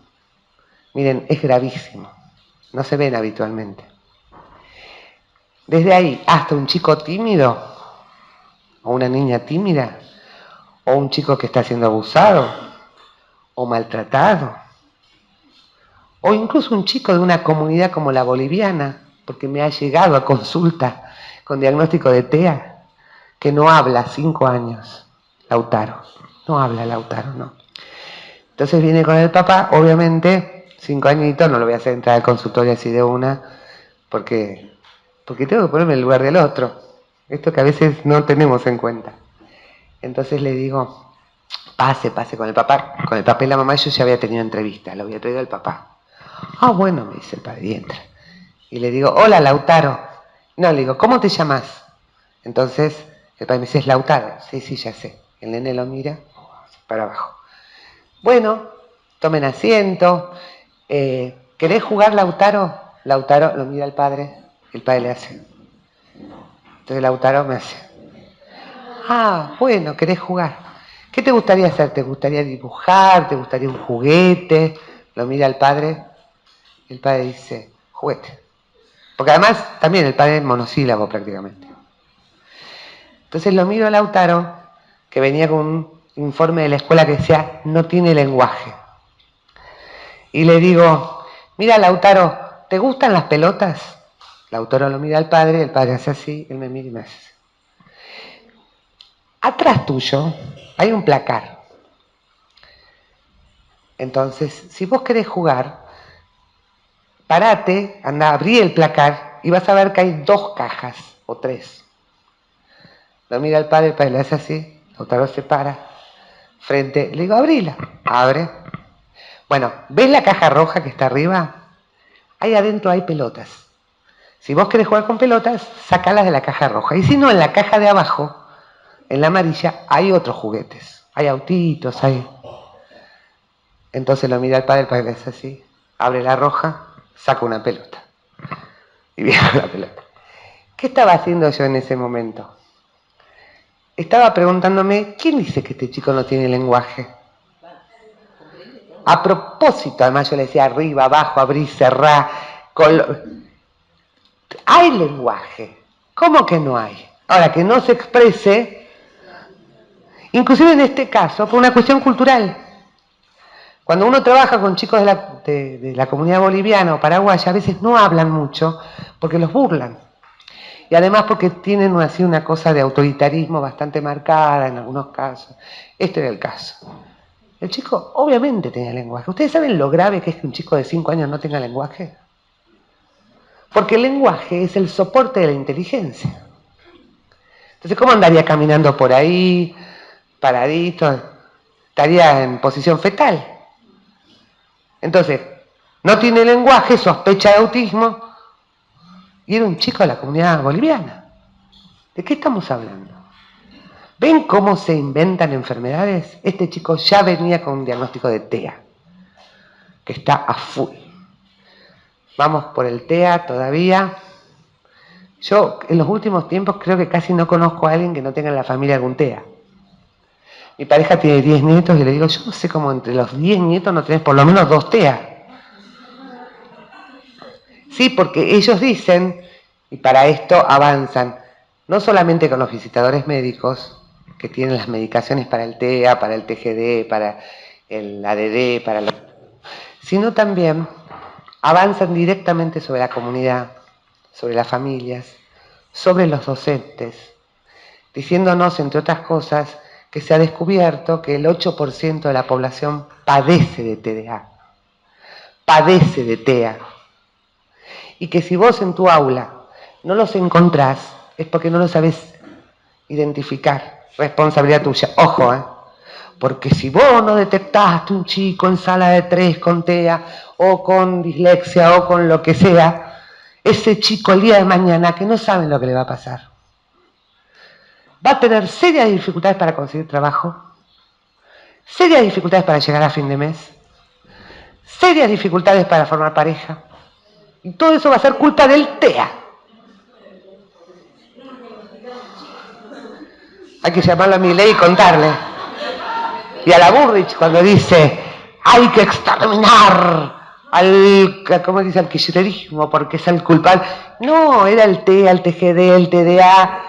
miren, es gravísimo, no se ven habitualmente. Desde ahí hasta un chico tímido, o una niña tímida, o un chico que está siendo abusado, o maltratado, o incluso un chico de una comunidad como la boliviana, porque me ha llegado a consulta con diagnóstico de TEA, que no habla 5 años, Lautaro, no habla Lautaro, no. Entonces viene con el papá, obviamente, 5 añitos, no lo voy a hacer entrar al consultorio así de una, porque tengo que ponerme en el lugar del otro, esto que a veces no tenemos en cuenta. Entonces le digo, pase con el papá y la mamá, yo ya había tenido entrevista, lo había traído el papá. Ah, bueno, me dice el padre, y entra. Y le digo, hola Lautaro. No, le digo, ¿cómo te llamas? Entonces el padre me dice, es Lautaro. Sí, ya sé. El nene lo mira para abajo. Bueno, tomen asiento. ¿Querés jugar, Lautaro? Lautaro lo mira al padre, el padre le hace. Entonces Lautaro me hace. Ah, bueno, ¿querés jugar? ¿Qué te gustaría hacer? ¿Te gustaría dibujar? ¿Te gustaría un juguete? Lo mira al padre. El padre dice, juguete. Porque además también el padre es monosílabo prácticamente. Entonces lo miro a Lautaro, que venía con un informe de la escuela que decía, no tiene lenguaje. Y le digo, mira Lautaro, ¿te gustan las pelotas? Lautaro lo mira al padre, el padre hace así, él me mira y me hace así. Atrás tuyo hay un placar. Entonces, si vos querés jugar, parate, anda, abrí el placar y vas a ver que hay 2 cajas o 3. Lo mira el padre le hace así, Lautaro se para, frente, le digo, abrila, abre. Bueno, ¿ves la caja roja que está arriba? Ahí adentro hay pelotas. Si vos querés jugar con pelotas, sacalas de la caja roja. Y si no, en la caja de abajo, en la amarilla, hay otros juguetes. Hay autitos, hay... Entonces lo mira el padre le hace así, abre la roja, saca una pelota. Y viene con la pelota. ¿Qué estaba haciendo yo en ese momento? estaba preguntándome, ¿quién dice que este chico no tiene lenguaje? A propósito, además yo le decía arriba, abajo, abrir, cerrar. Hay lenguaje. ¿Cómo que no hay? Ahora, que no se exprese, inclusive en este caso, por una cuestión cultural. Cuando uno trabaja con chicos de la comunidad boliviana o paraguaya, a veces no hablan mucho porque los burlan. Y además porque tienen así una cosa de autoritarismo bastante marcada en algunos casos. Este era el caso. El chico obviamente tenía lenguaje. ¿Ustedes saben lo grave que es que un chico de 5 años no tenga lenguaje? Porque el lenguaje es el soporte de la inteligencia. Entonces, ¿cómo andaría caminando por ahí, paradito? Estaría en posición fetal. Entonces, no tiene lenguaje, sospecha de autismo, y era un chico de la comunidad boliviana. ¿De qué estamos hablando? ¿Ven cómo se inventan enfermedades? Este chico ya venía con un diagnóstico de TEA, que está a full. Vamos por el TEA todavía. Yo en los últimos tiempos creo que casi no conozco a alguien que no tenga en la familia algún TEA. Mi pareja tiene 10 nietos y le digo, yo no sé cómo entre los 10 nietos no tenés por lo menos 2 TEA. Sí, porque ellos dicen, y para esto avanzan, no solamente con los visitadores médicos, que tienen las medicaciones para el TEA, para el TGD, para el ADD, sino también avanzan directamente sobre la comunidad, sobre las familias, sobre los docentes, diciéndonos, entre otras cosas, que se ha descubierto que el 8% de la población padece de TDA, padece de TEA, y que si vos en tu aula no los encontrás, es porque no lo sabés identificar. Responsabilidad tuya. Ojo, porque si vos no detectaste un chico en sala de 3 con TEA, o con dislexia, o con lo que sea, ese chico el día de mañana, que no saben lo que le va a pasar, va a tener serias dificultades para conseguir trabajo, serias dificultades para llegar a fin de mes, serias dificultades para formar pareja, y todo eso va a ser culpa del TEA. Hay que llamarlo a Milei y contarle. Y a la Burrich cuando dice, hay que exterminar ¿cómo dice? Al kirchnerismo, porque es el culpable. No, era el TEA, el TGD, el TDA.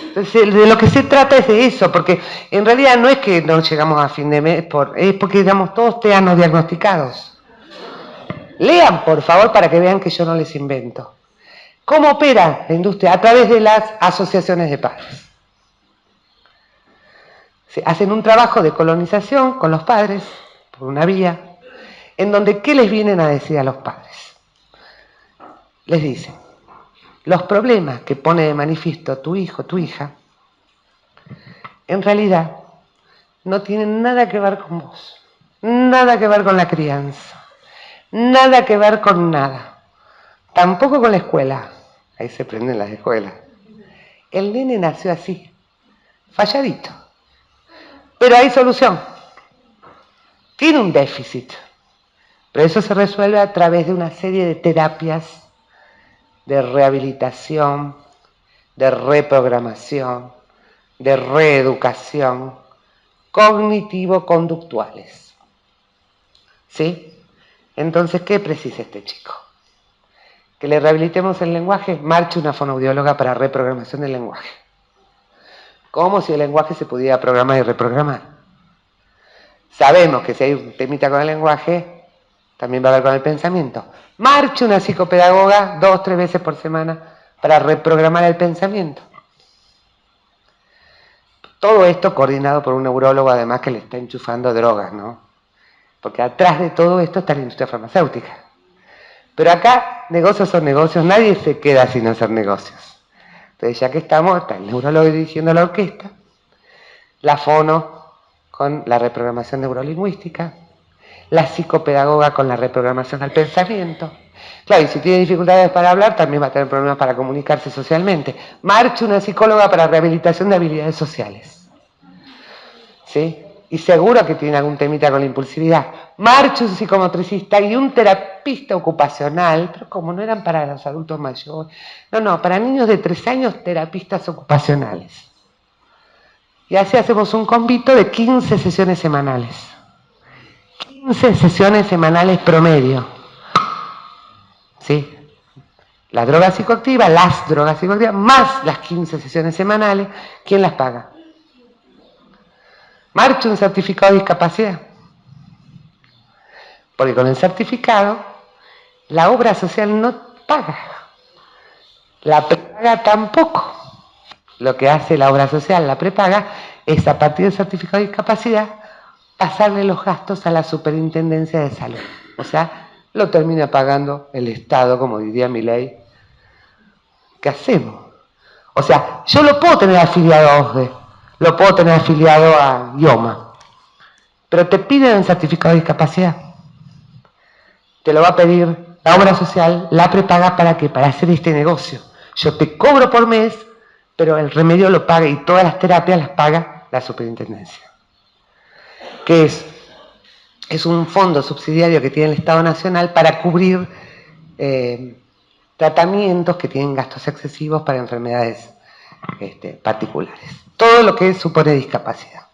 Entonces, de lo que se trata es de eso, porque en realidad no es que no llegamos a fin de mes, es porque digamos todos TEA no diagnosticados. Lean, por favor, para que vean que yo no les invento. ¿Cómo opera la industria? A través de las asociaciones de padres. Se hacen un trabajo de colonización con los padres, por una vía, en donde ¿qué les vienen a decir a los padres? Les dicen, los problemas que pone de manifiesto tu hijo, tu hija, en realidad no tienen nada que ver con vos, nada que ver con la crianza, nada que ver con nada, tampoco con la escuela. Ahí se prenden las escuelas. El nene nació así, falladito, pero hay solución. Tiene un déficit, pero eso se resuelve a través de una serie de terapias de rehabilitación, de reprogramación, de reeducación, cognitivo-conductuales. ¿Sí? Entonces, ¿qué precisa este chico? Que le rehabilitemos el lenguaje, marche una fonoaudióloga para reprogramación del lenguaje. ¿Cómo si el lenguaje se pudiera programar y reprogramar? Sabemos que si hay un temita con el lenguaje, también va a haber con el pensamiento. Marche una psicopedagoga 2-3 veces por semana para reprogramar el pensamiento. Todo esto coordinado por un neurólogo, además, que le está enchufando drogas, ¿no? Porque atrás de todo esto está la industria farmacéutica. Pero acá, negocios son negocios, nadie se queda sin hacer negocios. Entonces, ya que estamos, está el neurólogo dirigiendo la orquesta, la fono con la reprogramación neurolingüística, la psicopedagoga con la reprogramación al pensamiento. Claro, y si tiene dificultades para hablar, también va a tener problemas para comunicarse socialmente. Marcha una psicóloga para rehabilitación de habilidades sociales. ¿Sí? y seguro que tiene algún temita con la impulsividad. Marcho, un psicomotricista y un terapista ocupacional, pero como no eran para los adultos mayores, no, para niños de 3 años, terapistas ocupacionales. Y así hacemos un convito de 15 sesiones semanales. 15 sesiones semanales promedio. ¿Sí? La droga psicoactiva, las drogas psicoactivas, más las 15 sesiones semanales, ¿quién las paga? Marcha un certificado de discapacidad. Porque con el certificado, la obra social no paga. La prepaga tampoco. Lo que hace la obra social, la prepaga, es a partir del certificado de discapacidad, pasarle los gastos a la Superintendencia de Salud. O sea, lo termina pagando el Estado, como diría mi ley. ¿Qué hacemos? O sea, yo lo puedo tener afiliado a OSDE, lo puedo tener afiliado a IOMA, pero te piden el certificado de discapacidad. Te lo va a pedir la obra social, la prepaga, ¿para qué? Para hacer este negocio. Yo te cobro por mes, pero el remedio lo paga y todas las terapias las paga la Superintendencia. Que es un fondo subsidiario que tiene el Estado Nacional para cubrir tratamientos que tienen gastos excesivos para enfermedades particulares. Todo lo que supone discapacidad.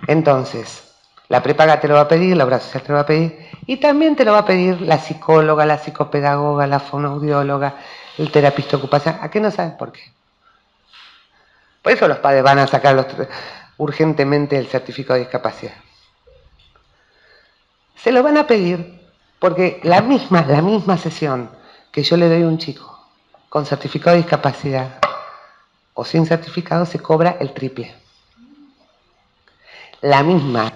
Entonces, la prepaga te lo va a pedir, la obra social te lo va a pedir, y también te lo va a pedir la psicóloga, la psicopedagoga, la fonoaudióloga, el terapista ocupacional. ¿A qué no saben por qué? Por eso los padres van a sacar urgentemente el certificado de discapacidad. Se lo van a pedir porque la misma sesión que yo le doy a un chico con certificado de discapacidad o sin certificado se cobra el triple. La misma.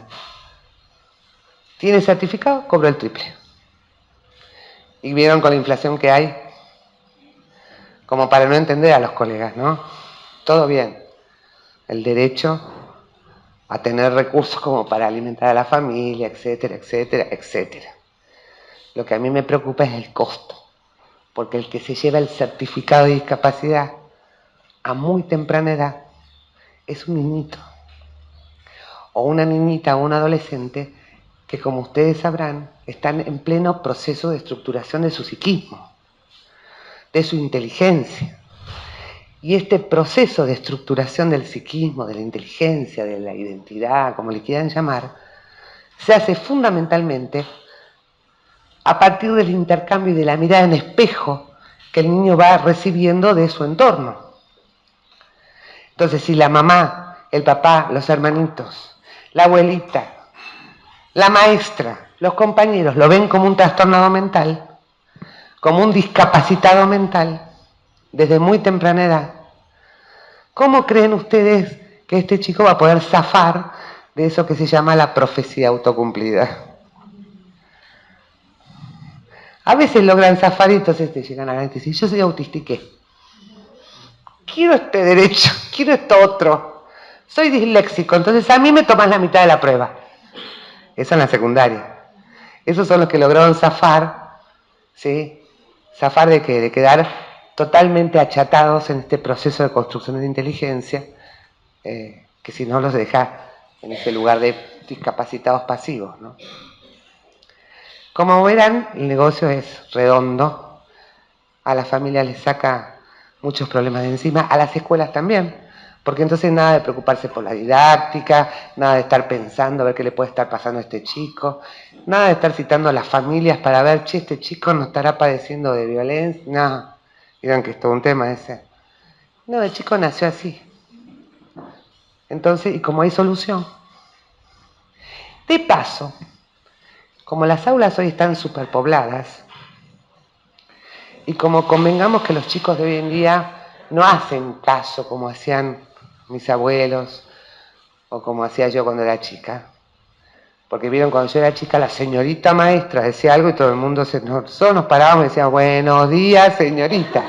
¿Tiene certificado? Cobro el triple. Y vieron con la inflación que hay, como para no entender a los colegas, ¿no? Todo bien. El derecho a tener recursos como para alimentar a la familia, etcétera, etcétera, etcétera. Lo que a mí me preocupa es el costo, porque el que se lleva el certificado de discapacidad a muy temprana edad es un niñito o una niñita o un adolescente que, como ustedes sabrán, están en pleno proceso de estructuración de su psiquismo, de su inteligencia. Y este proceso de estructuración del psiquismo, de la inteligencia, de la identidad, como le quieran llamar, se hace fundamentalmente a partir del intercambio y de la mirada en espejo que el niño va recibiendo de su entorno. Entonces, si la mamá, el papá, los hermanitos, la abuelita, la maestra, los compañeros lo ven como un trastornado mental, como un discapacitado mental, desde muy temprana edad, ¿cómo creen ustedes que este chico va a poder zafar de eso que se llama la profecía autocumplida? A veces logran zafar y entonces te llegan a la gente y dicen, yo soy autista, ¿y qué? Quiero este derecho, quiero esto otro. Soy disléxico, entonces a mí me tomas la mitad de la prueba. Esa en la secundaria. Esos son los que lograron zafar, ¿sí? ¿Zafar de qué? De quedar totalmente achatados en este proceso de construcción de inteligencia, que si no los deja en ese lugar de discapacitados pasivos, ¿no? Como verán, el negocio es redondo, a las familias les saca muchos problemas de encima, a las escuelas también, porque entonces nada de preocuparse por la didáctica, nada de estar pensando a ver qué le puede estar pasando a este chico, nada de estar citando a las familias para ver, che, este chico no estará padeciendo de violencia, no, dirán que es todo un tema ese. No, el chico nació así. Entonces, y como hay solución. De paso, como las aulas hoy están superpobladas, y como convengamos que los chicos de hoy en día no hacen caso como hacían mis abuelos o como hacía yo cuando era chica, porque vieron cuando yo era chica la señorita maestra decía algo y todo el mundo nosotros nos parábamos y decíamos buenos días señorita.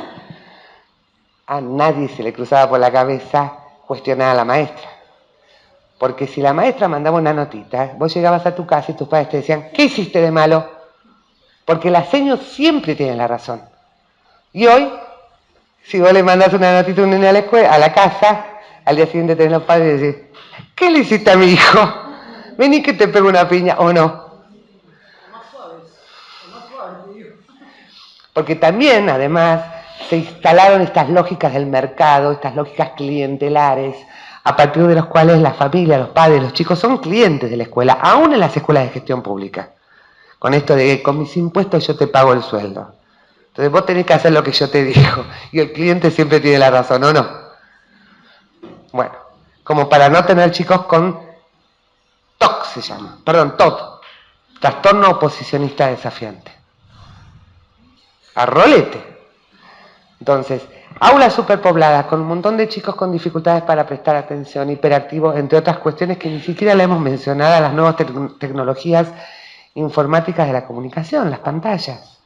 A nadie se le cruzaba por la cabeza cuestionar a la maestra, porque si la maestra mandaba una notita, vos llegabas a tu casa y tus padres te decían ¿qué hiciste de malo? Porque las seños siempre tienen la razón. Y hoy, si vos le mandás una notita a un niño a la casa, al día siguiente tenés los padres y decís, ¿qué le hiciste a mi hijo? Vení que te pego una piña, ¿o no? Más suaves, digo. Porque también, además, se instalaron estas lógicas del mercado, estas lógicas clientelares, a partir de los cuales la familia, los padres, los chicos son clientes de la escuela, aún en las escuelas de gestión pública. Con esto de que con mis impuestos yo te pago el sueldo. Entonces vos tenés que hacer lo que yo te digo. Y el cliente siempre tiene la razón, ¿o no? Bueno, como para no tener chicos con TOC se llama, perdón, TOD, trastorno oposicionista desafiante. A rolete. Entonces, aulas superpobladas con un montón de chicos con dificultades para prestar atención, hiperactivos, entre otras cuestiones que ni siquiera le hemos mencionado a las nuevas tecnologías informáticas de la comunicación, las pantallas,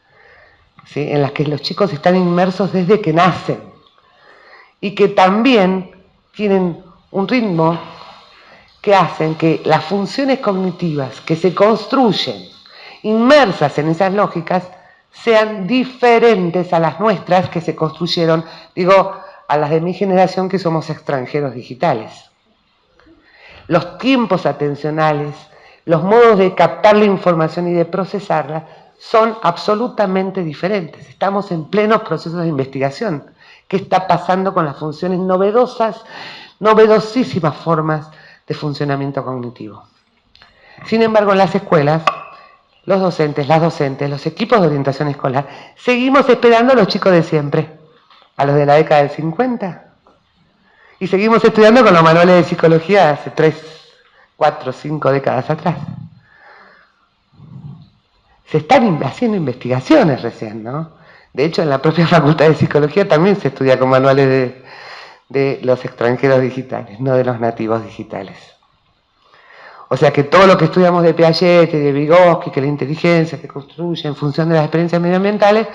¿sí? En las que los chicos están inmersos desde que nacen y que también tienen un ritmo que hacen que las funciones cognitivas que se construyen inmersas en esas lógicas sean diferentes a las nuestras que se construyeron, digo, a las de mi generación que somos extranjeros digitales. Los tiempos atencionales, los modos de captar la información y de procesarla son absolutamente diferentes. Estamos en plenos procesos de investigación. ¿Qué está pasando con las funciones novedosas, novedosísimas formas de funcionamiento cognitivo? Sin embargo, en las escuelas, los docentes, las docentes, los equipos de orientación escolar, seguimos esperando a los chicos de siempre, a los de la década del 50. Y seguimos estudiando con los manuales de psicología de hace 3, 4, 5 décadas atrás. Se están haciendo investigaciones recién, ¿no? De hecho, en la propia Facultad de Psicología también se estudia con manuales de los extranjeros digitales, no de los nativos digitales. O sea que todo lo que estudiamos de Piaget y de Vygotsky, que la inteligencia se construye en función de las experiencias medioambientales,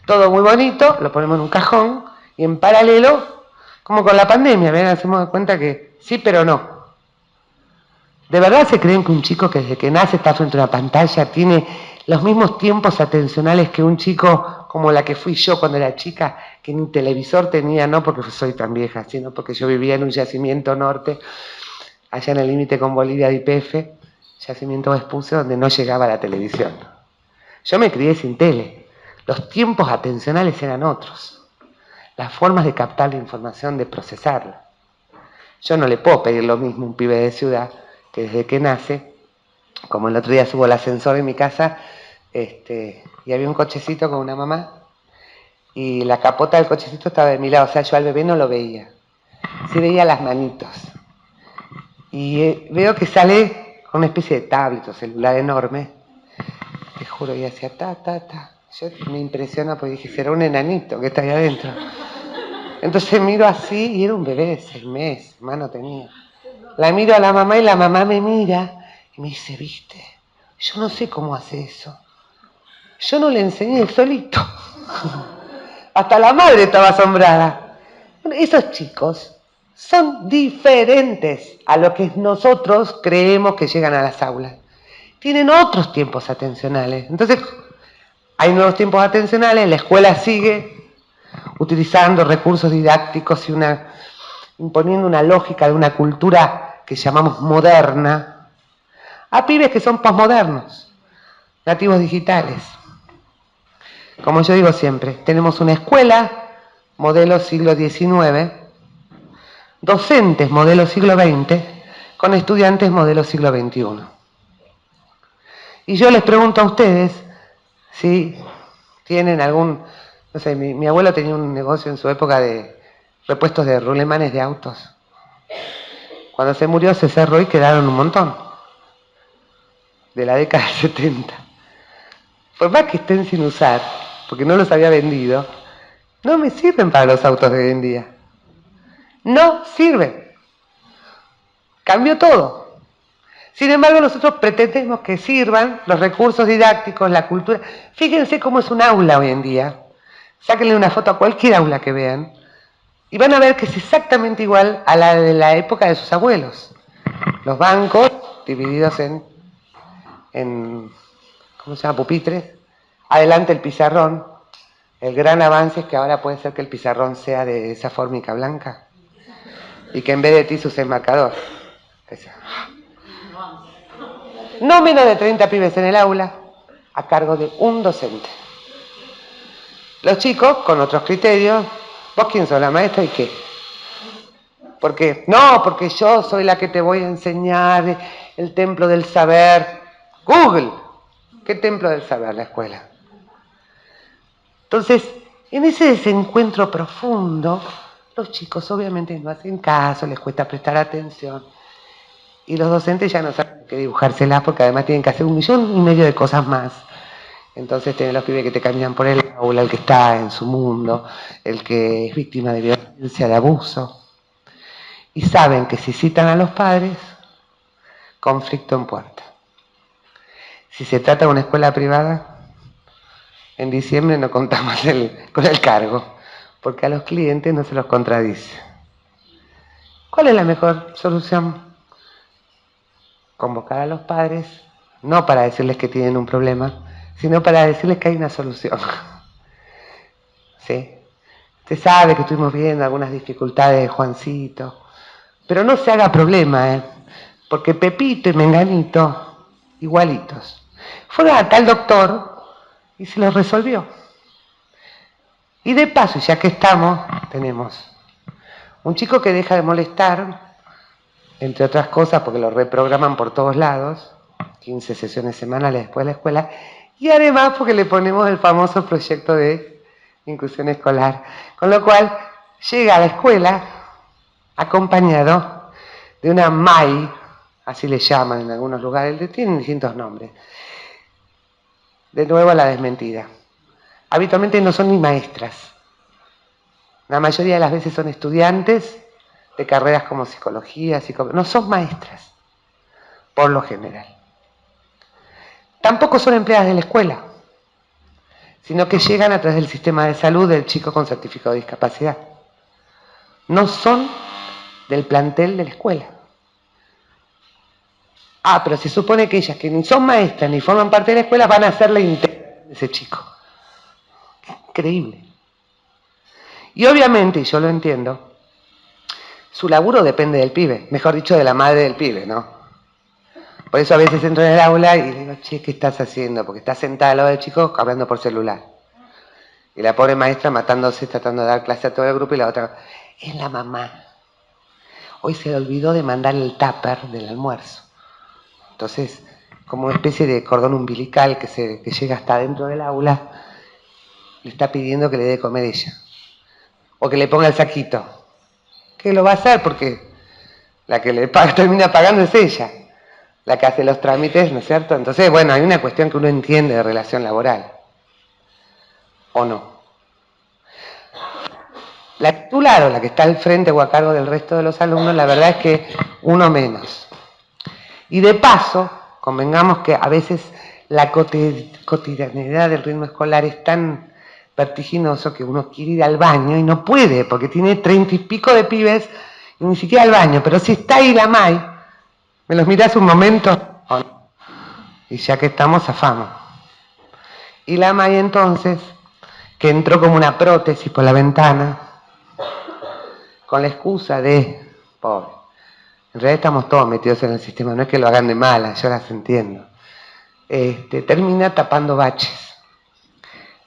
todo muy bonito, lo ponemos en un cajón y en paralelo, como con la pandemia, ¿ven? Hacemos cuenta que sí, pero no. ¿De verdad se creen que un chico que desde que nace está frente a una pantalla tiene los mismos tiempos atencionales que un chico como la que fui yo cuando era chica, que ni televisor tenía, no porque soy tan vieja, sino porque yo vivía en un yacimiento norte, allá en el límite con Bolivia de YPF, yacimiento Vespucio, donde no llegaba la televisión. Yo me crié sin tele. Los tiempos atencionales eran otros. Las formas de captar la información, de procesarla. Yo no le puedo pedir lo mismo a un pibe de ciudad que desde que nace, como el otro día subo el ascensor en mi casa, y había un cochecito con una mamá, y la capota del cochecito estaba de mi lado, o sea, yo al bebé no lo veía. Sí veía las manitos. Y veo que sale con una especie de tablet o celular enorme, te juro, y hacía ta, ta, ta. Yo me impresiona porque dije, será un enanito que está ahí adentro. Entonces miro así y era un bebé de 6 meses, hermano tenía. La miro a la mamá y la mamá me mira y me dice, viste, yo no sé cómo hace eso. Yo no le enseñé solito. Hasta la madre estaba asombrada. Esos chicos son diferentes a lo que nosotros creemos que llegan a las aulas. Tienen otros tiempos atencionales. Entonces, hay nuevos tiempos atencionales, la escuela sigue utilizando recursos didácticos y imponiendo una lógica de una cultura que llamamos moderna a pibes que son posmodernos, nativos digitales. Como yo digo siempre, tenemos una escuela, modelo siglo XIX, docentes, modelo siglo XX, con estudiantes, modelo siglo XXI. Y yo les pregunto a ustedes si tienen algún, no sé, mi abuelo tenía un negocio en su época de repuestos de rulemanes de autos. Cuando se murió se cerró y quedaron un montón, de la década del 70. Por más que estén sin usar, porque no los había vendido, no me sirven para los autos de hoy en día. No sirven. Cambió todo. Sin embargo, nosotros pretendemos que sirvan los recursos didácticos, la cultura. Fíjense cómo es un aula hoy en día. Sáquenle una foto a cualquier aula que vean y van a ver que es exactamente igual a la de la época de sus abuelos. Los bancos divididos en ¿cómo se llama? Pupitres. Adelante el pizarrón. El gran avance es que ahora puede ser que el pizarrón sea de esa fórmica blanca. Y que en vez de ti uses marcador. No menos de 30 pibes en el aula, a cargo de un docente. Los chicos, con otros criterios, ¿vos quién sos, la maestra y qué? ¿Por qué? No, porque yo soy la que te voy a enseñar el templo del saber. Google, ¿qué templo del saber? La escuela. Entonces, en ese desencuentro profundo, los chicos obviamente no hacen caso, les cuesta prestar atención. Y los docentes ya no saben qué dibujárselas porque además tienen que hacer 1,5 millones de cosas más. Entonces tenés los pibes que te caminan por el aula, el que está en su mundo, el que es víctima de violencia, de abuso. Y saben que si citan a los padres, conflicto en puerta. Si se trata de una escuela privada, en diciembre no contamos con el cargo, porque a los clientes no se los contradice. ¿Cuál es la mejor solución? Convocar a los padres, no para decirles que tienen un problema, sino para decirles que hay una solución. ¿Sí? Usted sabe que estuvimos viendo algunas dificultades de Juancito, pero no se haga problema, porque Pepito y Menganito, igualitos, fueron a tal doctor y se los resolvió. Y de paso, ya que estamos, tenemos un chico que deja de molestar, entre otras cosas porque lo reprograman por todos lados, 15 sesiones semanales después de la escuela, y además porque le ponemos el famoso proyecto de inclusión escolar, con lo cual llega a la escuela acompañado de una MAI, así le llaman en algunos lugares, tienen distintos nombres. De nuevo la desmentida. Habitualmente no son ni maestras. La mayoría de las veces son estudiantes de carreras como psicología, no son maestras, por lo general. Tampoco son empleadas de la escuela, sino que llegan a través del sistema de salud del chico con certificado de discapacidad. No son del plantel de la escuela. Ah, pero se supone que ellas, que ni son maestras ni forman parte de la escuela, van a ser la integral de ese chico. Increíble. Y obviamente, y yo lo entiendo, su laburo depende del pibe, mejor dicho, de la madre del pibe, ¿no? Por eso a veces entro en el aula y digo, che, ¿qué estás haciendo? Porque está sentada al lado del chico hablando por celular. Y la pobre maestra matándose, tratando de dar clase a todo el grupo y la otra, es la mamá. Hoy se le olvidó de mandar el tupper del almuerzo. Entonces, como una especie de cordón umbilical que llega hasta dentro del aula, le está pidiendo que le dé de comer ella. O que le ponga el saquito. Que lo va a hacer porque la que le paga, termina pagando es ella. La que hace los trámites, ¿no es cierto? Entonces, bueno, hay una cuestión que uno entiende de relación laboral. ¿O no? La titular o la que está al frente o a cargo del resto de los alumnos, la verdad es que uno menos. Y de paso, convengamos que a veces la cotidianidad del ritmo escolar es tan vertiginoso que uno quiere ir al baño y no puede, porque tiene 30 y pico de pibes y ni siquiera al baño. Pero si está ahí la MAI, ¿me los mirás un momento? ¿O no? Y ya que estamos, zafamos. Y la MAI entonces, que entró como una prótesis por la ventana, con la excusa de, pobre, en realidad estamos todos metidos en el sistema, no es que lo hagan de mala, yo las entiendo. Termina tapando baches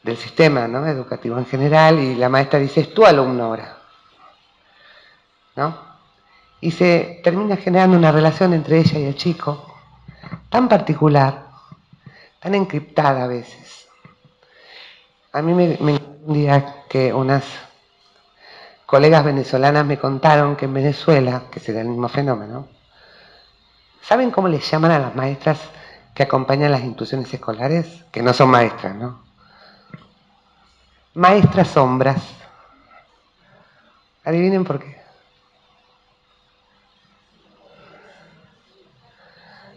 del sistema, ¿no?, educativo en general, y la maestra dice, es tu alumno ahora, ¿no? Y se termina generando una relación entre ella y el chico, tan particular, tan encriptada a veces. A mí me un día que unas colegas venezolanas me contaron que en Venezuela, que sería el mismo fenómeno, ¿saben cómo les llaman a las maestras que acompañan las instituciones escolares? Que no son maestras, ¿no? Maestras sombras. Adivinen por qué.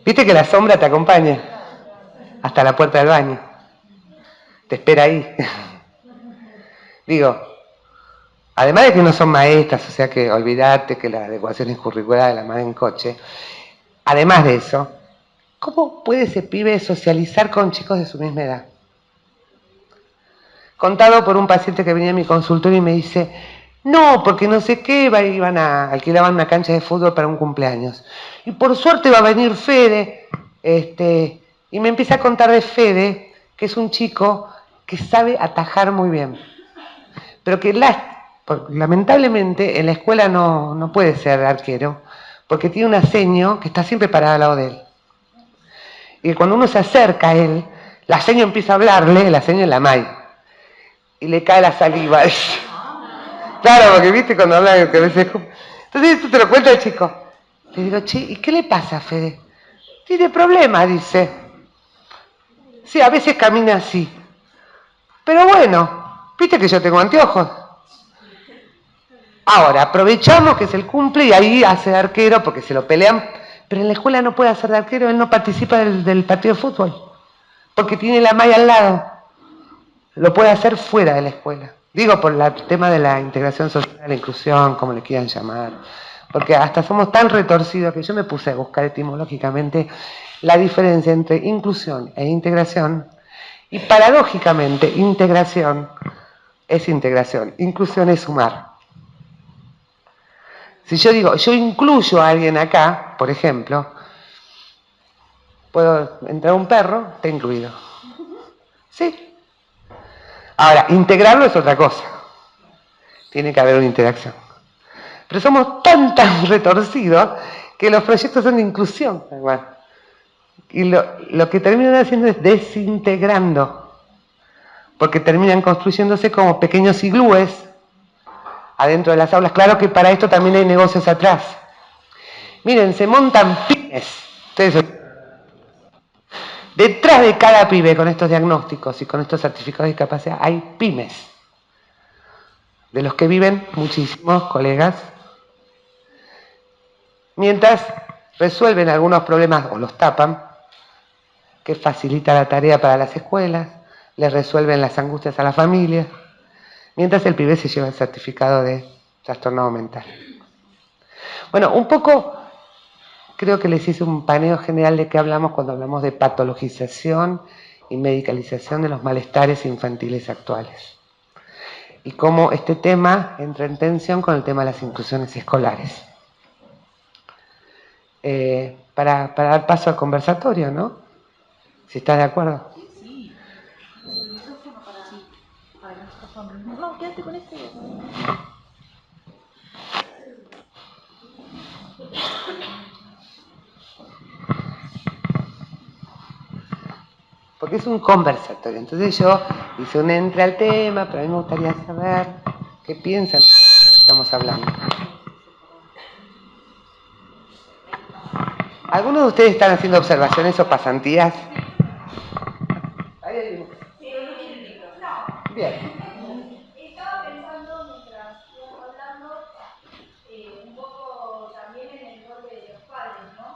¿Viste que la sombra te acompaña hasta la puerta del baño? Te espera ahí. Digo, además de que no son maestras, o sea que olvidate que las adecuaciones curriculares las mandan en coche, además de eso, ¿cómo puede ese pibe socializar con chicos de su misma edad? Contado por un paciente que venía a mi consultorio y me dice, No, porque no sé qué, alquilaban una cancha de fútbol para un cumpleaños. Y por suerte va a venir Fede, y me empieza a contar de Fede, que es un chico que sabe atajar muy bien. Pero que lamentablemente en la escuela no puede ser arquero, porque tiene una seño que está siempre parada al lado de él. Y cuando uno se acerca a él, la seño empieza a hablarle, la seño es la May, y le cae la saliva. Claro, porque viste cuando hablan que a veces... Entonces esto te lo cuenta el chico. Le digo, che, ¿y qué le pasa a Fede? Tiene problemas, dice. Sí, a veces camina así. Pero bueno, viste que yo tengo anteojos. Ahora, aprovechamos que es el cumple y ahí hace de arquero porque se lo pelean. Pero en la escuela no puede hacer de arquero, él no participa del partido de fútbol. Porque tiene la malla al lado. Lo puede hacer fuera de la escuela. Digo, por el tema de la integración social, la inclusión, como le quieran llamar. Porque hasta somos tan retorcidos que yo me puse a buscar etimológicamente la diferencia entre inclusión e integración. Y paradójicamente, integración es integración, inclusión es sumar. Si yo digo, yo incluyo a alguien acá, por ejemplo, puedo entrar un perro, está incluido. ¿Sí? Ahora, integrarlo es otra cosa. Tiene que haber una interacción. Pero somos tan retorcidos que los proyectos son de inclusión. Igual. Y lo que terminan haciendo es desintegrando. Porque terminan construyéndose como pequeños iglúes adentro de las aulas. Claro que para esto también hay negocios atrás. Miren, se montan pymes. Detrás de cada pibe con estos diagnósticos y con estos certificados de discapacidad hay pymes. De los que viven muchísimos colegas. Mientras resuelven algunos problemas o los tapan, que facilita la tarea para las escuelas, les resuelven las angustias a la familia, mientras el pibe se lleva el certificado de trastorno mental. Bueno, un poco creo que les hice un paneo general de qué hablamos cuando hablamos de patologización y medicalización de los malestares infantiles actuales. Y cómo este tema entra en tensión con el tema de las inclusiones escolares. Para dar paso al conversatorio, ¿no? Si estás de acuerdo. Sí. El micrófono para nuestros hombres. No, quédate con este. Porque es un conversatorio. Entonces yo hice un entre al tema, pero a mí me gustaría saber qué piensan de lo que estamos hablando. ¿Algunos de ustedes están haciendo observaciones o pasantías? Ahí hay uno. Bien. Estaba pensando mientras íbamos hablando un poco también en el rol de los padres, ¿no?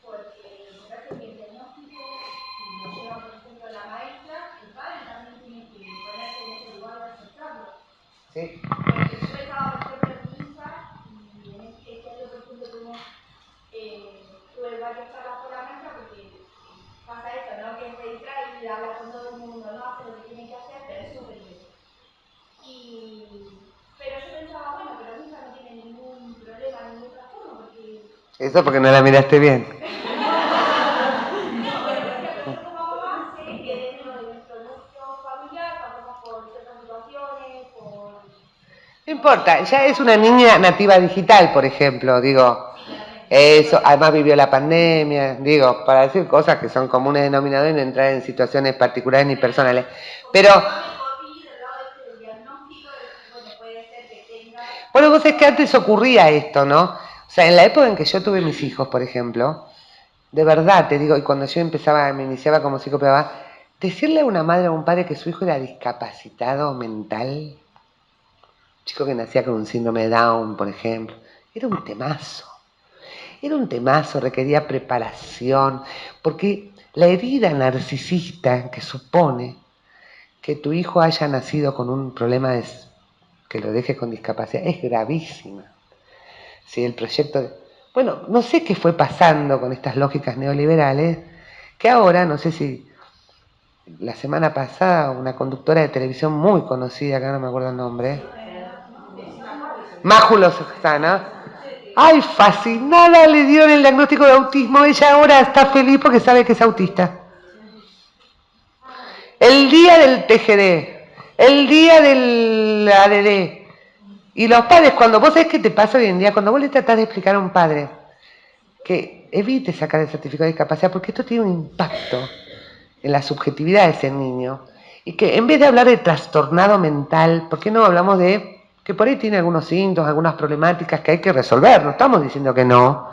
Porque me parece que el diagnóstico, si lo lleva por ejemplo la maestra, el padre también tiene que ponerse en ese lugar de aceptarlo. Sí. Porque yo estaba, por ejemplo, en mi hija y en este año, por ejemplo, tuve varias charlas con la maestra porque pasa eso, ¿no? Que se distrae y habla con todo el mundo, no hace lo que tiene que hacer, pero es súper bien. Pero yo pensaba, bueno, pero mi hija no tiene ningún problema, ningún trastorno, porque... Eso porque no la miraste bien. Yo como mamá sé que dentro de nuestro núcleo familiar pasamos por ciertas situaciones, por... No importa, ya es una niña nativa digital, por ejemplo, digo. Eso, además vivió la pandemia, digo, para decir cosas que son comunes denominadores y no entrar en situaciones particulares ni personales. Pero... Bueno, vos es que antes ocurría esto, ¿no? O sea, en la época en que yo tuve mis hijos, por ejemplo, de verdad te digo, y cuando yo me iniciaba como psicopedagoga, decirle a una madre o a un padre que su hijo era discapacitado mental, un chico que nacía con un síndrome de Down, por ejemplo, era un temazo. Era un temazo, requería preparación, porque la herida narcisista que supone que tu hijo haya nacido con un problema que lo deje con discapacidad es gravísima. Si el proyecto... Bueno, no sé qué fue pasando con estas lógicas neoliberales, que ahora, no sé si la semana pasada, una conductora de televisión muy conocida, que no me acuerdo el nombre, Máculo Susana. Ay, fascinada le dieron el diagnóstico de autismo. Ella ahora está feliz porque sabe que es autista. El día del TGD, el día del ADD. Y los padres, cuando vos sabés qué te pasa hoy en día, cuando vos le tratás de explicar a un padre que evite sacar el certificado de discapacidad, porque esto tiene un impacto en la subjetividad de ese niño, y que en vez de hablar de trastornado mental, ¿por qué no hablamos de que por ahí tiene algunos síntomas, algunas problemáticas que hay que resolver? No estamos diciendo que no,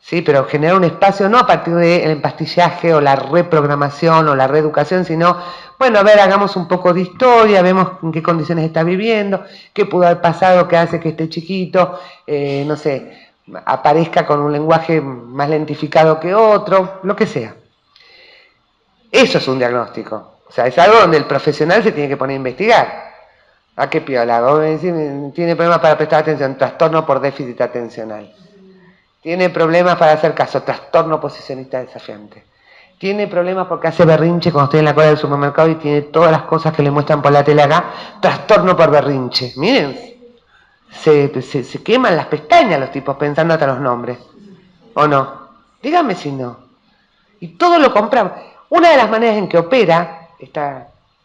sí, pero generar un espacio no a partir del empastillaje o la reprogramación o la reeducación, sino, bueno, a ver, hagamos un poco de historia, vemos en qué condiciones está viviendo, qué pudo haber pasado que hace que este chiquito, no sé, aparezca con un lenguaje más lentificado que otro, lo que sea. Eso es un diagnóstico. O sea, es algo donde el profesional se tiene que poner a investigar. ¿A qué piola? Vos me decís, tiene problemas para prestar atención, trastorno por déficit atencional. Tiene problemas para hacer caso, trastorno posicionista desafiante. Tiene problemas porque hace berrinche cuando estoy en la cola del supermercado y tiene todas las cosas que le muestran por la tele acá, trastorno por berrinche. Miren, se queman las pestañas los tipos pensando hasta los nombres. ¿O no? Dígame si no. Y todo lo compramos. Una de las maneras en que opera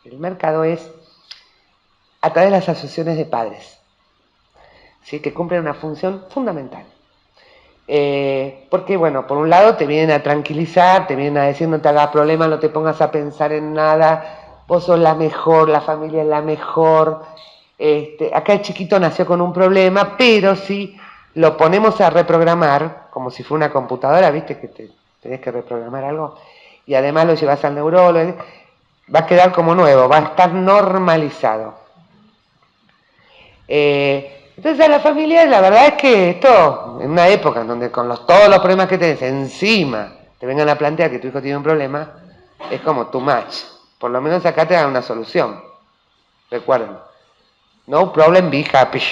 el mercado es a través de las asociaciones de padres, ¿sí? Que cumplen una función fundamental. Porque, bueno, por un lado te vienen a tranquilizar, te vienen a decir no te hagas problema, no te pongas a pensar en nada, vos sos la mejor, la familia es la mejor. Acá el chiquito nació con un problema, pero si lo ponemos a reprogramar, como si fuera una computadora, viste que tenés que reprogramar algo, y además lo llevas al neurólogo, va a quedar como nuevo, va a estar normalizado. Entonces a la familia, la verdad es que esto, en una época en donde con todos los problemas que tenés encima te vengan a plantear que tu hijo tiene un problema, es como too much. Por lo menos acá te dan una solución. Recuerden, no problem, be happy.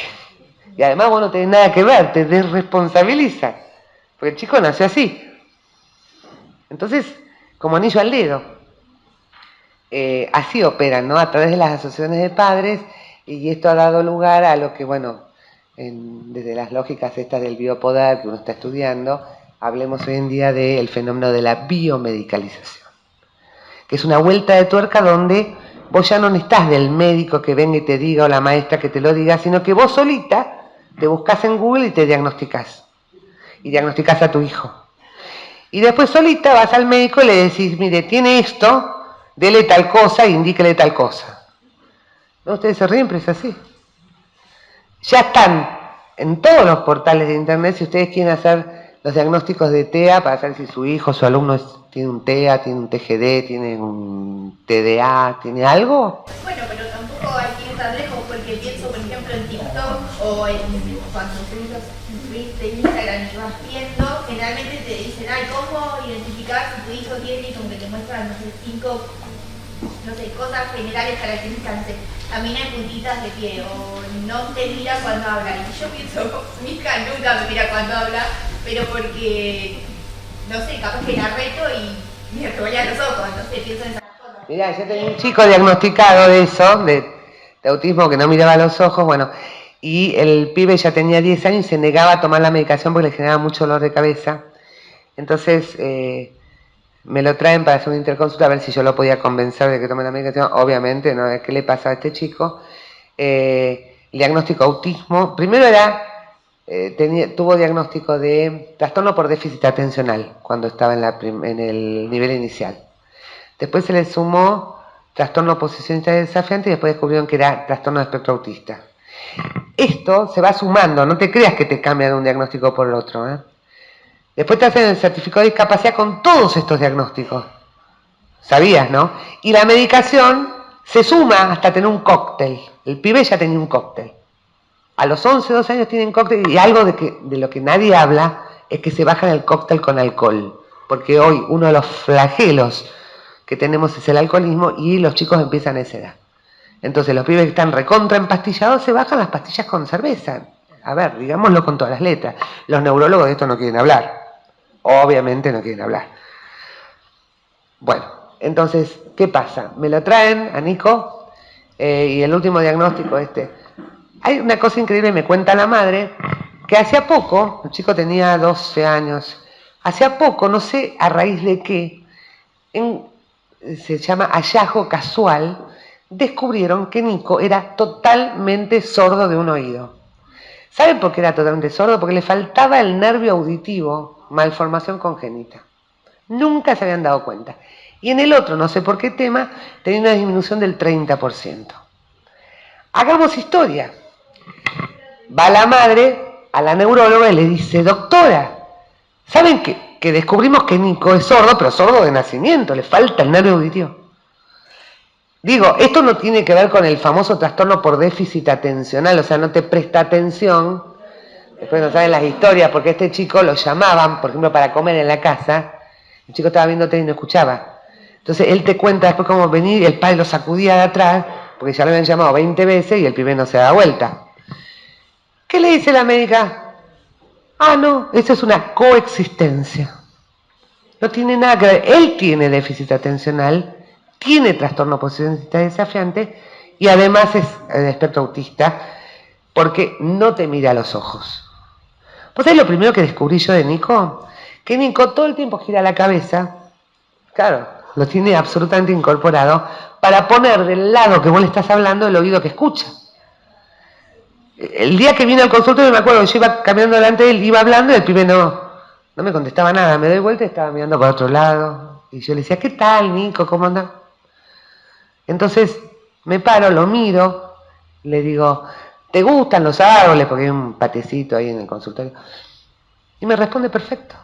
Y además vos no tenés nada que ver, te desresponsabiliza. Porque el chico nació así. Entonces, como anillo al dedo. Así operan, ¿no? A través de las asociaciones de padres, y esto ha dado lugar a lo que, bueno, desde las lógicas estas del biopoder que uno está estudiando, hablemos hoy en día del fenómeno de la biomedicalización, que es una vuelta de tuerca donde vos ya no necesitas del médico que venga y te diga o la maestra que te lo diga, sino que vos solita te buscas en Google y te diagnosticás. Y diagnosticás a tu hijo. Y después solita vas al médico y le decís, mire, tiene esto, dele tal cosa e indíquele tal cosa. ¿No? Ustedes se ríen, pero es así. Ya están en todos los portales de internet si ustedes quieren hacer los diagnósticos de TEA para saber si su hijo, su alumno tiene un TEA, tiene un TGD, tiene un TDA, tiene algo. Bueno, pero tampoco hay que ir tan lejos porque pienso, por ejemplo, en TikTok o cuando subís de Instagram y vas viendo, generalmente te dicen, ay, ¿cómo identificar si tu hijo tiene? Y como que te muestran, no sé, 5, no sé, cosas generales características, no sé, camina en puntitas de pie o no te mira cuando habla. Y yo pienso, mi hija nunca me mira cuando habla, pero porque, no sé, capaz que la reto y me revolea los ojos, no sé, pienso en esas cosas. Mirá, yo tenía un chico diagnosticado de eso, de autismo, que no miraba los ojos, bueno, y el pibe ya tenía 10 años y se negaba a tomar la medicación porque le generaba mucho dolor de cabeza. Entonces, me lo traen para hacer una interconsulta a ver si yo lo podía convencer de que tome la medicación. Obviamente, ¿no? ¿Qué le pasa a este chico? El diagnóstico autismo, primero tuvo diagnóstico de trastorno por déficit atencional cuando estaba en el nivel inicial. Después se le sumó trastorno posicionista desafiante y después descubrieron que era trastorno de espectro autista. Esto se va sumando, no te creas que te cambian un diagnóstico por el otro, ¿eh? Después te hacen el certificado de discapacidad con todos estos diagnósticos. ¿Sabías, no? Y la medicación se suma hasta tener un cóctel. El pibe ya tenía un cóctel. A los 11, 12 años tienen cóctel y algo de lo que nadie habla es que se bajan el cóctel con alcohol. Porque hoy uno de los flagelos que tenemos es el alcoholismo y los chicos empiezan a esa edad. Entonces los pibes que están recontra empastillados se bajan las pastillas con cerveza. A ver, digámoslo con todas las letras. Los neurólogos de esto no quieren hablar. Obviamente no quieren hablar. Bueno, entonces, ¿qué pasa? Me lo traen a Nico y el último diagnóstico Hay una cosa increíble, me cuenta la madre, que hacía poco, el chico tenía 12 años, hacía poco, no sé a raíz de qué, se llama hallazgo casual, descubrieron que Nico era totalmente sordo de un oído. ¿Saben por qué era totalmente sordo? Porque le faltaba el nervio auditivo, malformación congénita. Nunca se habían dado cuenta. Y en el otro, no sé por qué tema, tenía una disminución del 30%. Hagamos historia. Va la madre a la neuróloga y le dice, doctora, ¿saben que descubrimos que Nico es sordo, pero sordo de nacimiento, le falta el nervio auditivo? Digo, esto no tiene que ver con el famoso trastorno por déficit atencional, o sea, no te presta atención, después no saben las historias, porque este chico lo llamaban, por ejemplo, para comer en la casa, el chico estaba viendo tele y no escuchaba. Entonces él te cuenta después cómo venir y el padre lo sacudía de atrás, porque ya lo habían llamado 20 veces y el pibe no se da vuelta. ¿Qué le dice la médica? Ah, no, eso es una coexistencia. No tiene nada que ver. Él tiene déficit atencional, tiene trastorno oposicionista desafiante y además es de espectro autista porque no te mira a los ojos. ¿Vos sabés lo primero que descubrí yo de Nico? Que Nico todo el tiempo gira la cabeza, claro, lo tiene absolutamente incorporado, para poner del lado que vos le estás hablando el oído que escucha. El día que vino al consultorio me acuerdo que yo iba caminando delante de él, iba hablando y el pibe no me contestaba nada, me doy vuelta y estaba mirando para otro lado. Y yo le decía, ¿qué tal, Nico? ¿Cómo anda? Entonces me paro, lo miro, le digo, ¿te gustan los árboles? Porque hay un patecito ahí en el consultorio. Y me responde perfecto.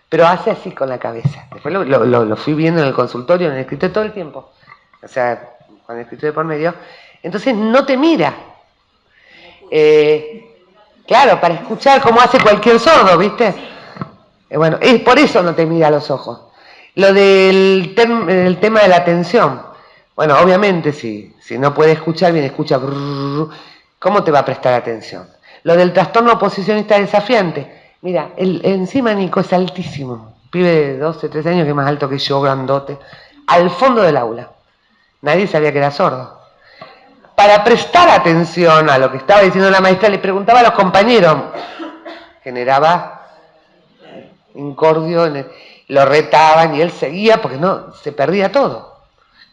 Pero hace así con la cabeza. Después lo fui viendo en el consultorio, en el escritorio todo el tiempo. O sea, con el escritorio por medio. Entonces no te mira. Claro, para escuchar como hace cualquier sordo, ¿viste? Bueno, por eso no te mira a los ojos. Lo del el tema de la atención. Bueno, obviamente si no puede escuchar bien, escucha brrr, ¿cómo te va a prestar atención? Lo del trastorno oposicionista desafiante. Mira, encima Nico es altísimo. Pibe de 12, 13 años que es más alto que yo, grandote. Al fondo del aula. Nadie sabía que era sordo. Para prestar atención a lo que estaba diciendo la maestra, le preguntaba a los compañeros. Generaba incordio, lo retaban y él seguía porque no, se perdía todo.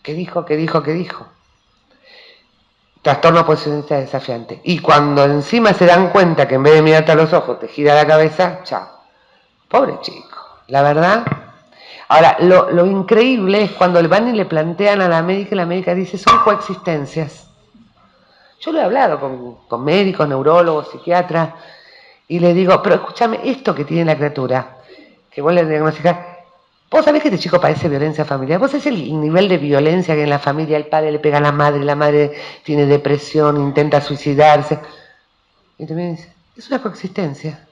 ¿Qué dijo? ¿Qué dijo? ¿Qué dijo? Trastorno oposicionista desafiante. Y cuando encima se dan cuenta que en vez de mirarte a los ojos te gira la cabeza, chao. Pobre chico, la verdad. Ahora, lo increíble es cuando le van y le plantean a la médica y la médica dice, son coexistencias. Yo lo he hablado con médicos, neurólogos, psiquiatras, y le digo, pero escúchame, esto que tiene la criatura, que vos le diagnosticás, vos sabés que este chico padece violencia familiar, vos sabés el nivel de violencia que en la familia, el padre le pega a la madre tiene depresión, intenta suicidarse. Y tú me dices, es una coexistencia.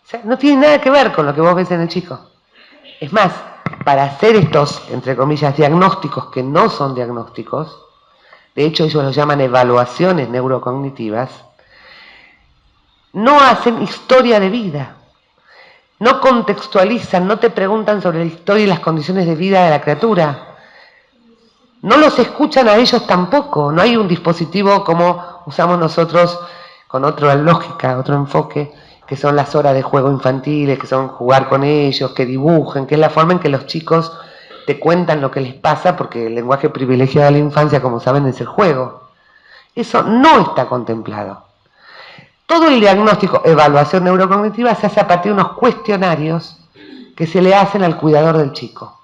O sea, no tiene nada que ver con lo que vos ves en el chico. Es más, para hacer estos, entre comillas, diagnósticos que no son diagnósticos, de hecho ellos los llaman evaluaciones neurocognitivas, no hacen historia de vida. No contextualizan, no te preguntan sobre la historia y las condiciones de vida de la criatura. No los escuchan a ellos tampoco. No hay un dispositivo como usamos nosotros con otra lógica, otro enfoque, que son las horas de juego infantiles, que son jugar con ellos, que dibujen, que es la forma en que los chicos te cuentan lo que les pasa, porque el lenguaje privilegiado de la infancia, como saben, es el juego. Eso no está contemplado. Todo el diagnóstico, evaluación neurocognitiva, se hace a partir de unos cuestionarios que se le hacen al cuidador del chico.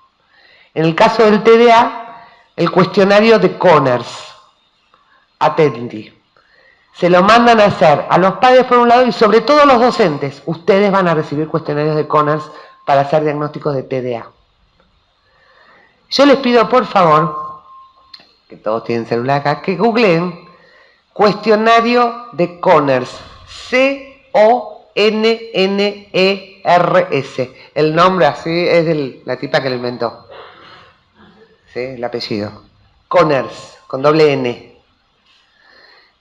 En el caso del TDA, el cuestionario de Conners, Attenti. Se lo mandan a hacer a los padres por un lado y sobre todo a los docentes. Ustedes van a recibir cuestionarios de Conners para hacer diagnósticos de TDA. Yo les pido por favor, que todos tienen celular acá, que googleen cuestionario de Conners. C-O-N-N-E-R-S. El nombre así es de la tipa que lo inventó. ¿Sí? El apellido. Conners, con doble N.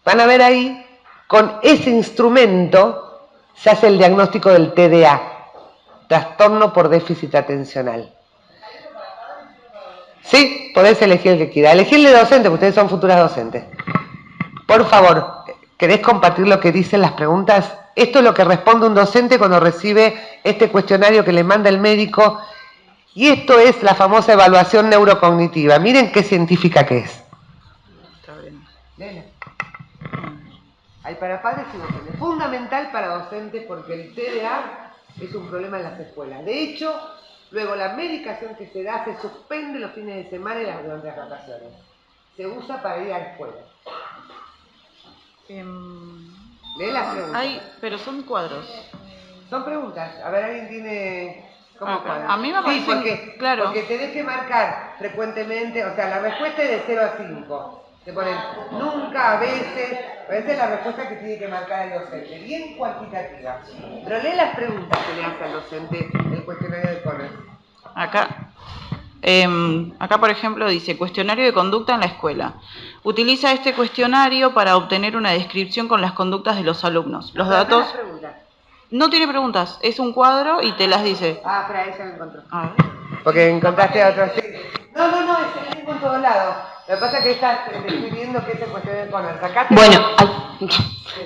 Van a ver ahí, con ese instrumento se hace el diagnóstico del TDA, trastorno por déficit atencional. Sí, podés elegir el que quiera. Elegirle docente, porque ustedes son futuras docentes. Por favor, ¿Querés compartir lo que dicen las preguntas? Esto es lo que responde un docente cuando recibe este cuestionario que le manda el médico. Y esto es la famosa evaluación neurocognitiva. Miren qué científica que es. Está bien. Léela. Hay para padres y docentes. Fundamental para docentes porque el TDA es un problema en las escuelas. De hecho, luego la medicación que se da se suspende los fines de semana y durante las vacaciones. Se usa para ir a la escuela. Lee las preguntas. Pero son cuadros. Son preguntas. A ver, ¿alguien tiene...? ¿Cómo cuadros? A mí me parece, porque, claro. Porque tenés que marcar frecuentemente, o sea, la respuesta es de 0 a 5. Te ponen nunca, a veces. Esa es la respuesta que tiene que marcar el docente. Bien cuantitativa. Pero lee las preguntas que le hace al docente el cuestionario de Conners. Acá, por ejemplo, dice cuestionario de conducta en la escuela. Utiliza este cuestionario para obtener una descripción con las conductas de los alumnos. Los datos... No tiene preguntas, es un cuadro y te las dice. Ah, espera, ella me encontró. A ver. Porque encontraste a otro así. No, es el mismo en todos lados. Lo que pasa es que estás describiendo que es el cuestionario de Conners. Bueno,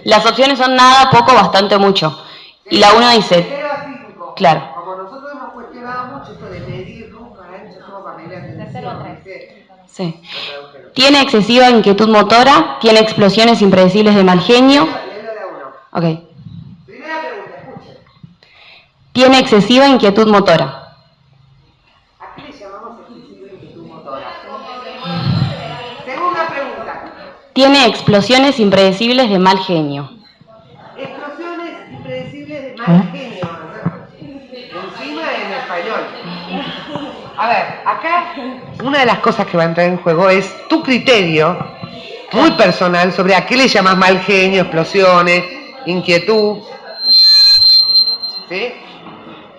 las opciones son nada, poco, bastante, mucho. Y la 1 dice... 0 a 5. Claro. Como nosotros hemos cuestionado mucho esto de medir, ¿no? Para ancho, todo para medir atención. Sí. Tiene excesiva inquietud motora, tiene explosiones impredecibles de mal genio. Léelo de a uno. Ok. Primera pregunta, escuchen. Tiene excesiva inquietud motora. ¿A qué le llamamos excesiva inquietud motora? Segunda pregunta. Tiene explosiones impredecibles de mal genio. Explosiones impredecibles de mal genio. Encima en español. A ver, acá una de las cosas que va a entrar en juego es tu criterio muy personal sobre a qué le llamas mal genio, explosiones, inquietud. ¿Sí?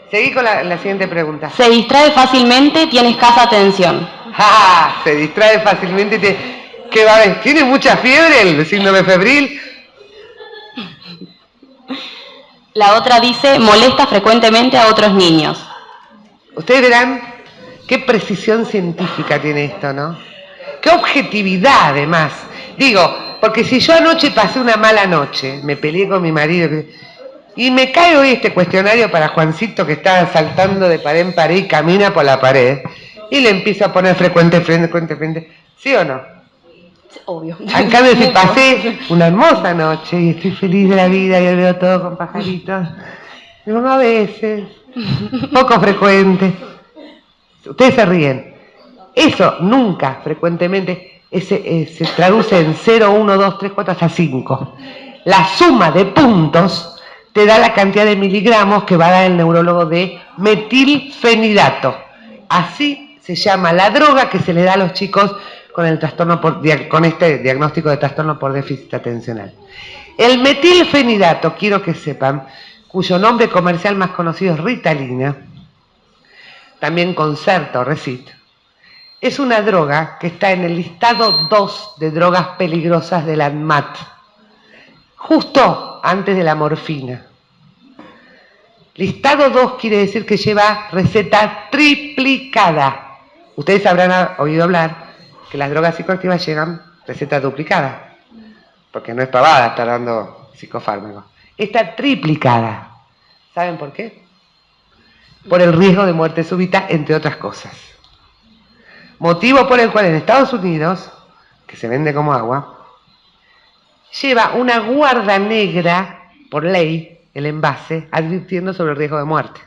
Seguí con la siguiente pregunta. Se distrae fácilmente, tiene escasa atención. ¡Ah! Se distrae fácilmente. ¿Qué va a ver? ¿Tiene mucha fiebre el síndrome febril? La otra dice, molesta frecuentemente a otros niños. Ustedes verán qué precisión científica tiene esto, ¿no? Qué objetividad, además. Digo, porque si yo anoche pasé una mala noche, me peleé con mi marido, y me cae hoy este cuestionario para Juancito que está saltando de pared en pared y camina por la pared, y le empiezo a poner frecuente, ¿sí o no? Obvio. En cambio, si pasé una hermosa noche y estoy feliz de la vida y veo todo con pajaritos, digo, a veces, poco frecuente. Ustedes se ríen. Eso nunca, frecuentemente, se traduce en 0, 1, 2, 3, 4, hasta 5. La suma de puntos te da la cantidad de miligramos que va a dar el neurólogo de metilfenidato. Así se llama la droga que se le da a los chicos con este diagnóstico de trastorno por déficit atencional. El metilfenidato, quiero que sepan, cuyo nombre comercial más conocido es Ritalina, también Concerta o Recit, es una droga que está en el listado 2 de drogas peligrosas del ANMAT, justo antes de la morfina. Listado 2 quiere decir que lleva receta triplicada. Ustedes habrán oído hablar que las drogas psicoactivas llegan receta duplicada, porque no es pavada estar dando psicofármacos. Está triplicada. ¿Saben por qué? Por el riesgo de muerte súbita, entre otras cosas. Motivo por el cual en Estados Unidos, que se vende como agua, lleva una guarda negra, por ley, el envase, advirtiendo sobre el riesgo de muerte.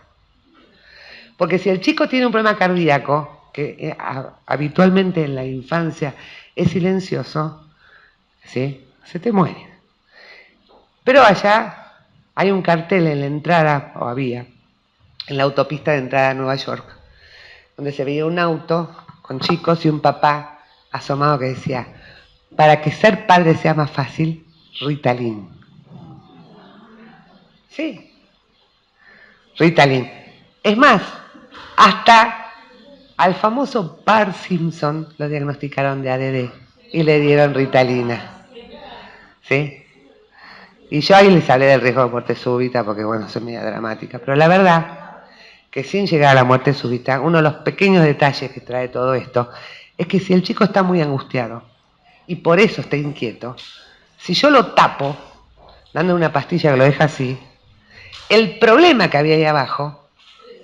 Porque si el chico tiene un problema cardíaco, que habitualmente en la infancia es silencioso, ¿sí? Se te muere. Pero allá hay un cartel en la entrada, o había, en la autopista de entrada a Nueva York, donde se veía un auto con chicos y un papá asomado que decía, para que ser padre sea más fácil, Ritalin. Sí, Ritalin. Es más, hasta al famoso Bart Simpson lo diagnosticaron de ADD y le dieron Ritalina. ¿Sí? Y yo ahí les hablé del riesgo de muerte súbita porque, bueno, soy media dramática. Pero la verdad que sin llegar a la muerte súbita, uno de los pequeños detalles que trae todo esto es que si el chico está muy angustiado y por eso está inquieto, Si yo lo tapo, dando una pastilla que lo deja así, el problema que había ahí abajo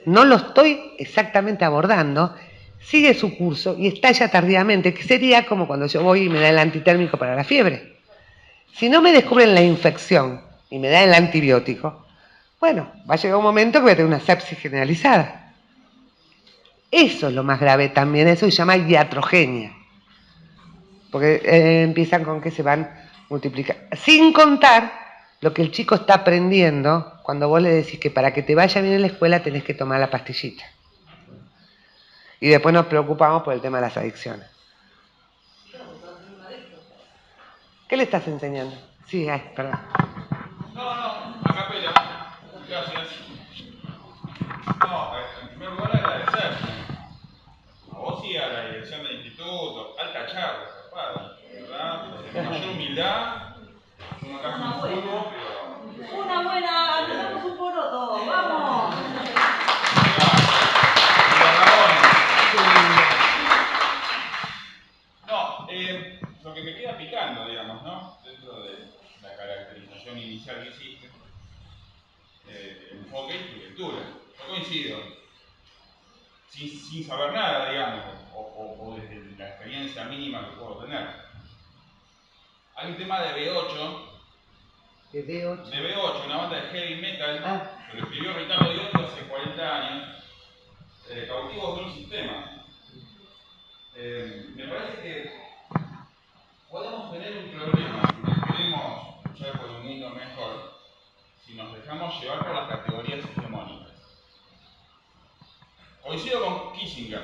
no lo estoy exactamente abordando, sigue su curso y estalla tardíamente, que sería como cuando yo voy y me da el antitérmico para la fiebre. Si no me descubren la infección y me dan el antibiótico, bueno, va a llegar un momento que voy a tener una sepsis generalizada. Eso es lo más grave también, eso se llama iatrogenia. Porque empiezan con que se van multiplicando. Sin contar lo que el chico está aprendiendo cuando vos le decís que para que te vaya bien en la escuela tenés que tomar la pastillita. Y después nos preocupamos por el tema de las adicciones. ¿Qué le estás enseñando? Sí, perdón. No, acá pela. Gracias. No, en primer lugar agradecer a vos y a la dirección del instituto, alta charla, zarpada, ¿verdad? De mayor humildad, yo no caso un fútbol, pero... Una buena, hacemos un poroto, vamos. No, lo que me queda picando, digamos, ¿no? Dentro de la caracterización inicial que hiciste, enfoque y lectura. Yo coincido, sin saber nada, digamos, o desde la experiencia mínima que puedo tener. Hay un tema de B8, ¿De B8? de B8, una banda de heavy metal, que lo escribió Ricardo Diotti hace 40 años, Cautivos de un sistema. Me parece que podemos tener un problema si queremos luchar por un mundo mejor, si nos dejamos llevar por las categorías hegemónicas. Coincido con Kissinger.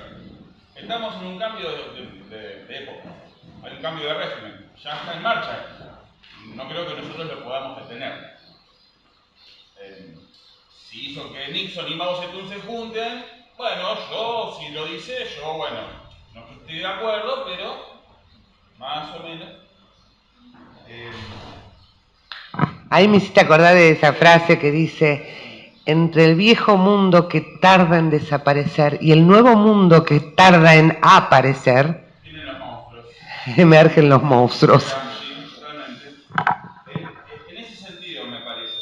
Estamos en un cambio de época. Hay un cambio de régimen. Ya está en marcha. No creo que nosotros lo podamos detener. Si hizo que Nixon y Mao Zedong se junten, bueno, yo, si lo dice, bueno, no estoy de acuerdo, pero más o menos. Ahí me hiciste acordar de esa frase que dice: entre el viejo mundo que tarda en desaparecer y el nuevo mundo que tarda en aparecer, Tienen los monstruos. Emergen los monstruos. Sí, realmente. En ese sentido, me parece.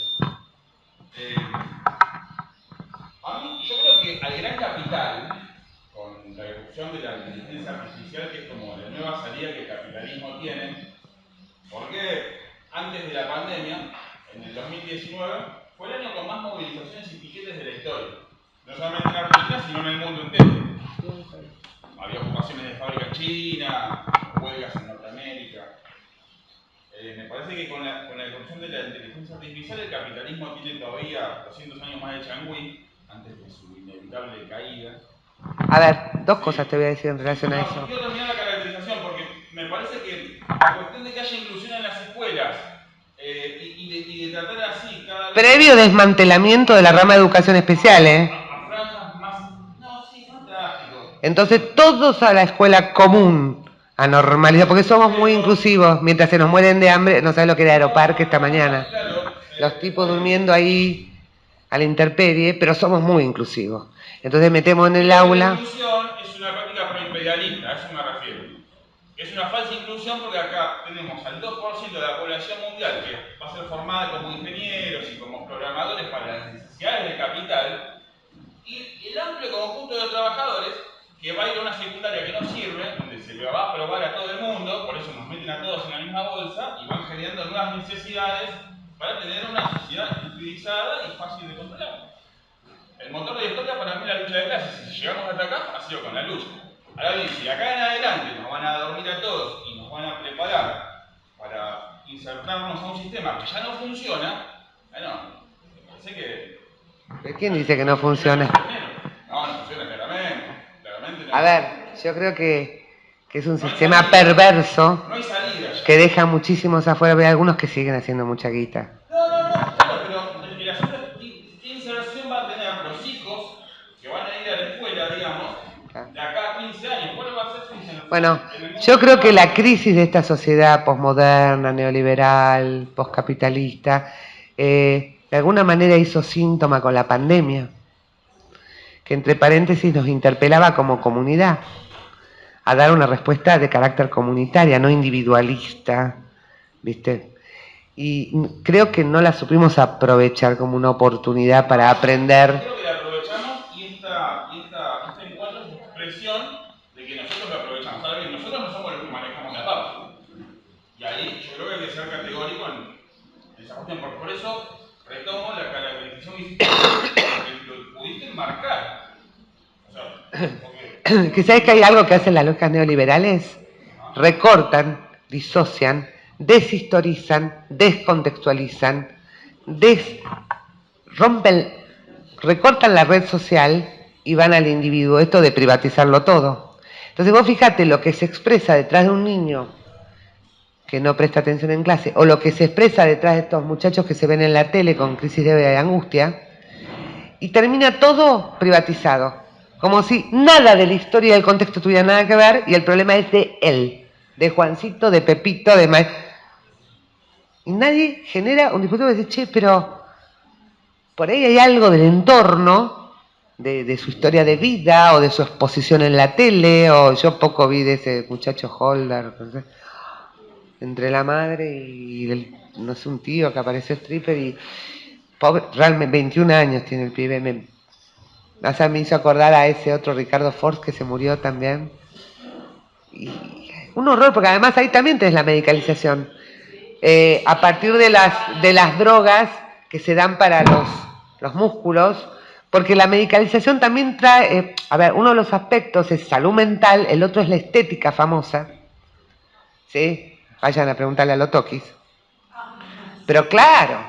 A mí, yo creo que al gran capital, con la irrupción de la inteligencia artificial, que es como la nueva salida que el capitalismo tiene, porque antes de la pandemia, en el 2019, fue el año con más movilizaciones y piquetes de la historia. No solamente en Argentina, sino en el mundo entero. Había ocupaciones de fábrica en China, huelgas en Norteamérica. Me parece que con la irrupción de la inteligencia artificial, el capitalismo tiene todavía 200 años más de changüí, antes de su inevitable caída. A ver, dos cosas te voy a decir en relación a eso. Quiero terminar la caracterización porque me parece que la cuestión de que haya inclusión en las escuelas y de tratar así cada vez... Previo desmantelamiento de la rama de educación especial, A franjas más... No, sí, fantástico. Entonces todos a la escuela común, a normalizar, porque somos muy inclusivos. Mientras se nos mueren de hambre, no sabes lo que era Aeroparque esta mañana. Los tipos durmiendo ahí a la intemperie, pero somos muy inclusivos. Entonces metemos en el aula... La inclusión es una práctica proimperialista, a eso me refiero. Es una falsa inclusión porque acá tenemos al 2% de la población mundial que va a ser formada como ingenieros y como programadores para las necesidades del capital, y el amplio conjunto de trabajadores que va a ir a una secundaria que no sirve, donde se le va a probar a todo el mundo, por eso nos meten a todos en la misma bolsa y van generando nuevas necesidades para tener una sociedad utilizada y fácil de controlar. El motor de la historia para mí es la lucha de clases. Si llegamos hasta acá, ha sido con la lucha. Ahora bien, si acá en adelante nos van a dormir a todos y nos van a preparar para insertarnos a un sistema que ya no funciona, bueno, me parece que... ¿Quién dice que no funciona? No, no funciona claramente no. A ver, yo creo que es un sistema perverso no hay salida ya. que deja muchísimos afuera. Hay algunos que siguen haciendo mucha guita. Claro, pero el asunto es qué inserción van a tener los hijos que van a ir a la escuela, digamos, de acá a 15 años. ¿Cuál va a ser su inserción? Bueno, yo creo que la crisis de esta sociedad posmoderna, neoliberal, poscapitalista, de alguna manera hizo síntoma con la pandemia, que entre paréntesis nos interpelaba como comunidad a dar una respuesta de carácter comunitaria, no individualista, ¿viste? y creo que no la supimos aprovechar como una oportunidad para aprender. Creo que la aprovechamos y este encuentro es expresión de que nosotros lo aprovechamos. Ahora bien, nosotros no somos los que manejamos la pauta. Y ahí yo creo que hay que ser categórico en esa cuestión. Por eso retomo la caracterización que lo pudiste marcar. O sea, Que sabes que hay algo que hacen las lógicas neoliberales, recortan, disocian, deshistorizan, descontextualizan, recortan la red social y van al individuo, esto de privatizarlo todo. Entonces vos fíjate lo que se expresa detrás de un niño que no presta atención en clase, o lo que se expresa detrás de estos muchachos que se ven en la tele con crisis de angustia, y termina todo privatizado, como si nada de la historia y del contexto tuviera nada que ver, y el problema es de él, de Juancito, de Pepito, de y nadie genera un dispositivo de decir, che, pero por ahí hay algo del entorno, de su historia de vida, o de su exposición en la tele, o yo poco vi de ese muchacho Holder, no sé, entre la madre y no sé, un tío que apareció stripper y pobre, realmente 21 años tiene el pibe, o sea, me hizo acordar a ese otro Ricardo Force que se murió también. Y un horror, porque además ahí también tenés la medicalización. A partir de las drogas que se dan para los músculos, porque la medicalización también trae, a ver, uno de los aspectos es salud mental, el otro es la estética famosa. ¿Sí? Vayan a preguntarle a los toquis. Pero claro,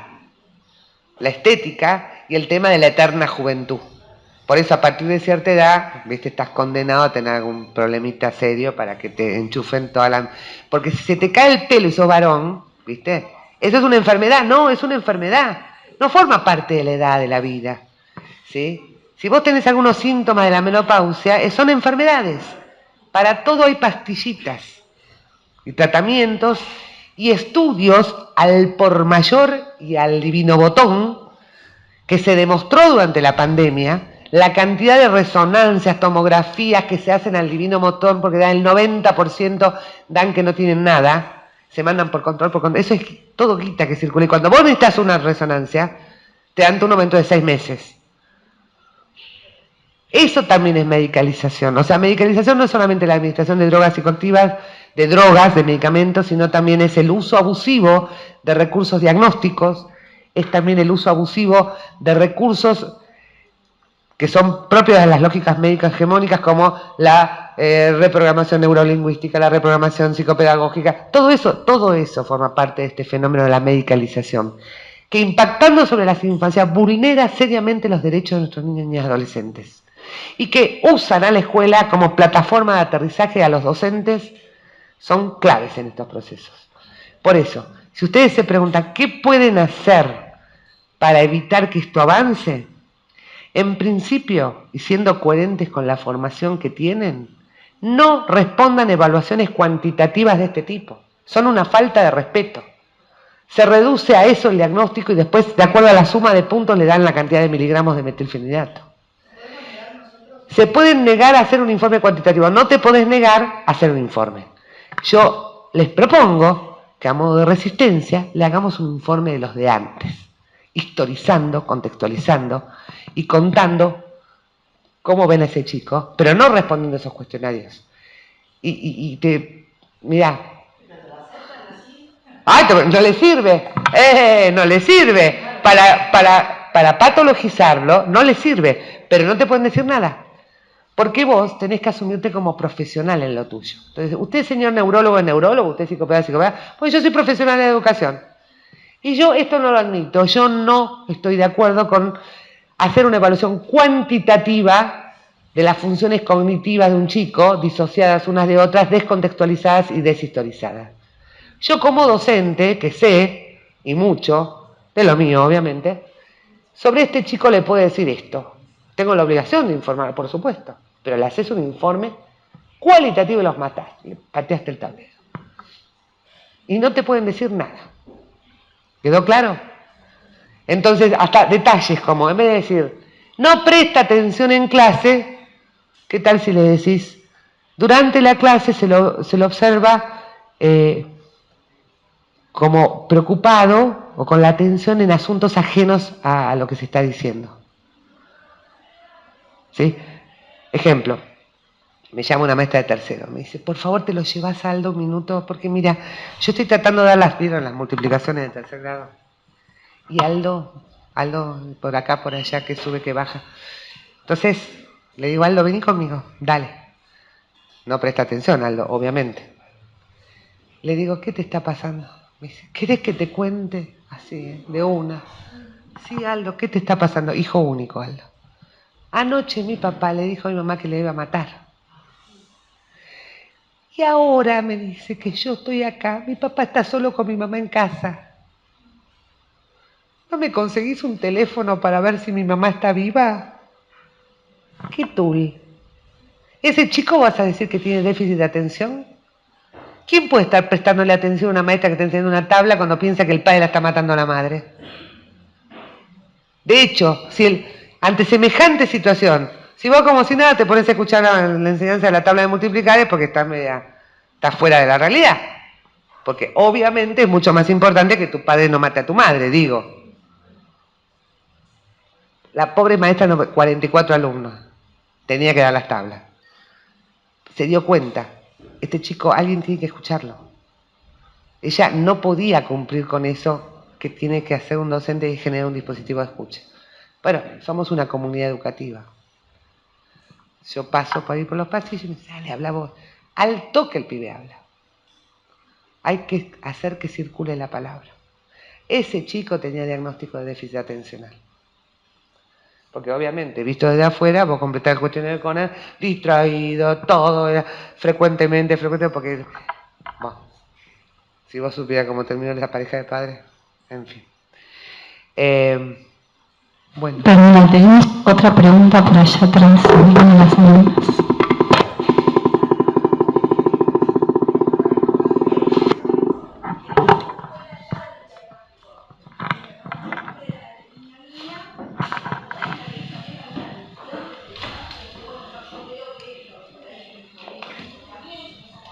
la estética y el tema de la eterna juventud. Por eso a partir de cierta edad, viste, estás condenado a tener algún problemita serio para que te enchufen toda la... Porque si se te cae el pelo y sos varón, viste, eso es una enfermedad, no, es una enfermedad. No forma parte de la edad de la vida, ¿sí? Si vos tenés algunos síntomas de la menopausia, son enfermedades. Para todo hay pastillitas y tratamientos y estudios al por mayor y al divino botón que se demostró durante la pandemia. La cantidad de resonancias, tomografías que se hacen al divino motor, porque dan el 90%, dan que no tienen nada, se mandan por control, eso es todo guita que circula. Y cuando vos necesitas una resonancia, te dan un aumento de 6 meses. Eso también es medicalización. O sea, medicalización no es solamente la administración de drogas psicoactivas, de drogas, de medicamentos, sino también es el uso abusivo de recursos diagnósticos, es también el uso abusivo de recursos que son propios de las lógicas médicas hegemónicas, como la reprogramación neurolingüística, la reprogramación psicopedagógica. Todo eso forma parte de este fenómeno de la medicalización, que impactando sobre las infancias vulnera seriamente los derechos de nuestros niños y niñas adolescentes, y que usan a la escuela como plataforma de aterrizaje a los docentes, son claves en estos procesos. Por eso, si ustedes se preguntan qué pueden hacer para evitar que esto avance, en principio, y siendo coherentes con la formación que tienen, no respondan evaluaciones cuantitativas de este tipo. Son una falta de respeto. Se reduce a eso el diagnóstico y después, de acuerdo a la suma de puntos, le dan la cantidad de miligramos de metilfenidato. Se pueden negar a hacer un informe cuantitativo. No te podés negar a hacer un informe. Yo les propongo que a modo de resistencia le hagamos un informe de los de antes, historizando, contextualizando y contando cómo ven a ese chico, pero no respondiendo a esos cuestionarios. Mirá. ¡Ay, no le sirve! No le sirve. Para patologizarlo, no le sirve, pero no te pueden decir nada. Porque vos tenés que asumirte como profesional en lo tuyo. Entonces, usted, señor neurólogo, es neurólogo, usted es psicopedagogo, pues yo soy profesional de educación. Y yo esto no lo admito. Yo no estoy de acuerdo con hacer una evaluación cuantitativa de las funciones cognitivas de un chico, disociadas unas de otras, descontextualizadas y deshistorizadas. Yo como docente, que sé, y mucho, de lo mío obviamente, sobre este chico le puedo decir esto. Tengo la obligación de informar, por supuesto, pero le haces un informe cualitativo y los mataste, le pateaste el tablero. Y no te pueden decir nada. ¿Quedó claro? Entonces, hasta detalles como, en vez de decir, no presta atención en clase, ¿qué tal si le decís, durante la clase se lo observa como preocupado o con la atención en asuntos ajenos a lo que se está diciendo. ¿Sí? Ejemplo, me llama una maestra de tercero, me dice, por favor te lo llevas a Aldo un minuto, porque mira, yo estoy tratando de dar ¿vieron las multiplicaciones de tercer grado? Y Aldo, por acá, por allá, que sube, que baja. Entonces, le digo, Aldo, vení conmigo, dale. No presta atención, Aldo, obviamente. Le digo, ¿qué te está pasando? Me dice, ¿querés que te cuente? Así, de una. Sí, Aldo, ¿qué te está pasando? Hijo único, Aldo. Anoche mi papá le dijo a mi mamá que le iba a matar. Y ahora me dice que yo estoy acá, mi papá está solo con mi mamá en casa. ¿No me conseguís un teléfono para ver si mi mamá está viva? ¿Qué tul? ¿Ese chico vas a decir que tiene déficit de atención? ¿Quién puede estar prestándole atención a una maestra que está enseñando una tabla cuando piensa que el padre la está matando a la madre? De hecho, ante semejante situación, si vos como si nada te pones a escuchar la enseñanza de la tabla de multiplicar es porque estás fuera de la realidad. Porque obviamente es mucho más importante que tu padre no mate a tu madre, digo. La pobre maestra, 44 alumnos, tenía que dar las tablas. Se dio cuenta, este chico, alguien tiene que escucharlo. Ella no podía cumplir con eso que tiene que hacer un docente y generar un dispositivo de escucha. Bueno, somos una comunidad educativa. Yo paso por ahí por los pasillos y me dice, dale, habla vos. Al toque el pibe habla. Hay que hacer que circule la palabra. Ese chico tenía diagnóstico de déficit atencional. Porque obviamente, visto desde afuera, vos completás el cuestionario con él, distraído, todo, era frecuentemente, porque, bueno, si vos supieras cómo terminó la pareja de padres, en fin. Bueno. Perdona, tenemos otra pregunta por allá atrás, en las alumnas.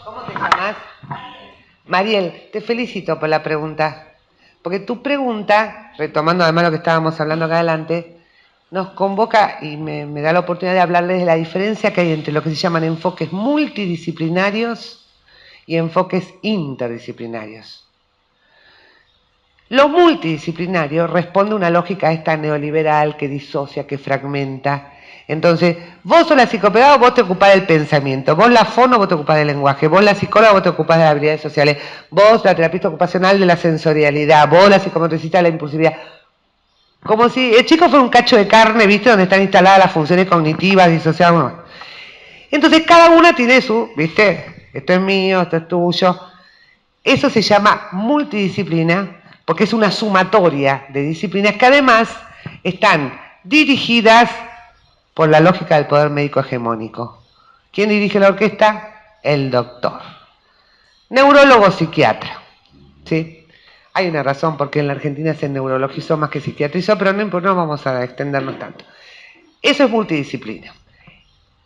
¿Cómo te llamas? Mariel, te felicito por la pregunta. Porque tu pregunta, retomando además lo que estábamos hablando acá adelante, nos convoca y me da la oportunidad de hablarles de la diferencia que hay entre lo que se llaman enfoques multidisciplinarios y enfoques interdisciplinarios. Lo multidisciplinario responde a una lógica esta neoliberal que disocia, que fragmenta. Entonces, vos sos la psicopedagoga, vos te ocupás del pensamiento, vos la fono, vos te ocupás del lenguaje, vos la psicóloga, vos te ocupás de las habilidades sociales, vos la terapista ocupacional de la sensorialidad, vos la psicomotricista de la impulsividad. Como si el chico fuera un cacho de carne, ¿viste? Donde están instaladas las funciones cognitivas, disociadas. Entonces, cada una tiene su, ¿viste? Esto es mío, esto es tuyo. Eso se llama multidisciplina, porque es una sumatoria de disciplinas que además están dirigidas por la lógica del poder médico hegemónico. ¿Quién dirige la orquesta? El doctor. Neurólogo, psiquiatra. ¿Sí? Hay una razón por qué en la Argentina se neurologizó más que psiquiatrizó, pero no vamos a extendernos tanto. Eso es multidisciplina,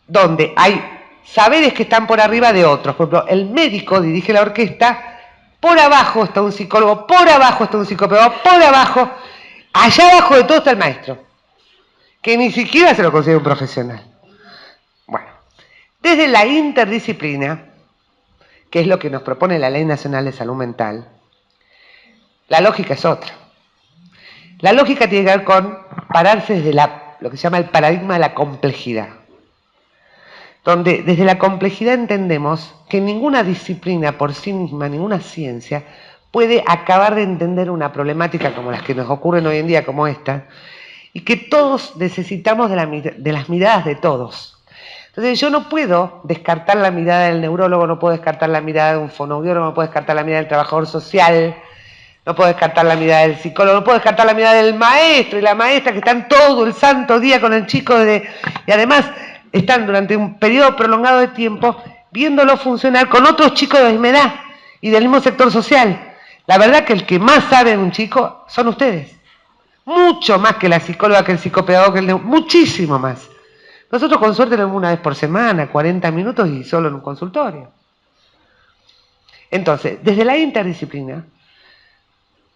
donde hay saberes que están por arriba de otros. Por ejemplo, el médico dirige la orquesta, por abajo está un psicólogo, por abajo está un psicopedagogo, por abajo, allá abajo de todo está el maestro, que ni siquiera se lo considera un profesional. Bueno, desde la interdisciplina, que es lo que nos propone la Ley Nacional de Salud Mental, la lógica es otra. La lógica tiene que ver con pararse desde lo que se llama el paradigma de la complejidad, donde desde la complejidad entendemos que ninguna disciplina por sí misma, ninguna ciencia, puede acabar de entender una problemática como las que nos ocurren hoy en día, como esta, y que todos necesitamos de las miradas de todos. Entonces yo no puedo descartar la mirada del neurólogo, no puedo descartar la mirada de un fonoaudiólogo, no puedo descartar la mirada del trabajador social, no puedo descartar la mirada del psicólogo, no puedo descartar la mirada del maestro y la maestra que están todo el santo día con el chico y además están durante un periodo prolongado de tiempo viéndolo funcionar con otros chicos de la misma edad y del mismo sector social. La verdad que el que más sabe de un chico son ustedes. Mucho más que la psicóloga, que el psicopedagogo, muchísimo más. Nosotros con suerte lo vemos una vez por semana, 40 minutos y solo en un consultorio. Entonces, desde la interdisciplina,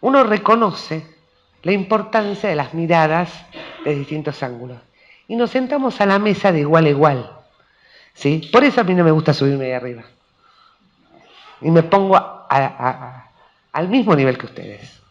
uno reconoce la importancia de las miradas de distintos ángulos. Y nos sentamos a la mesa de igual a igual. ¿Sí? Por eso a mí no me gusta subirme de arriba. Y me pongo al mismo nivel que ustedes.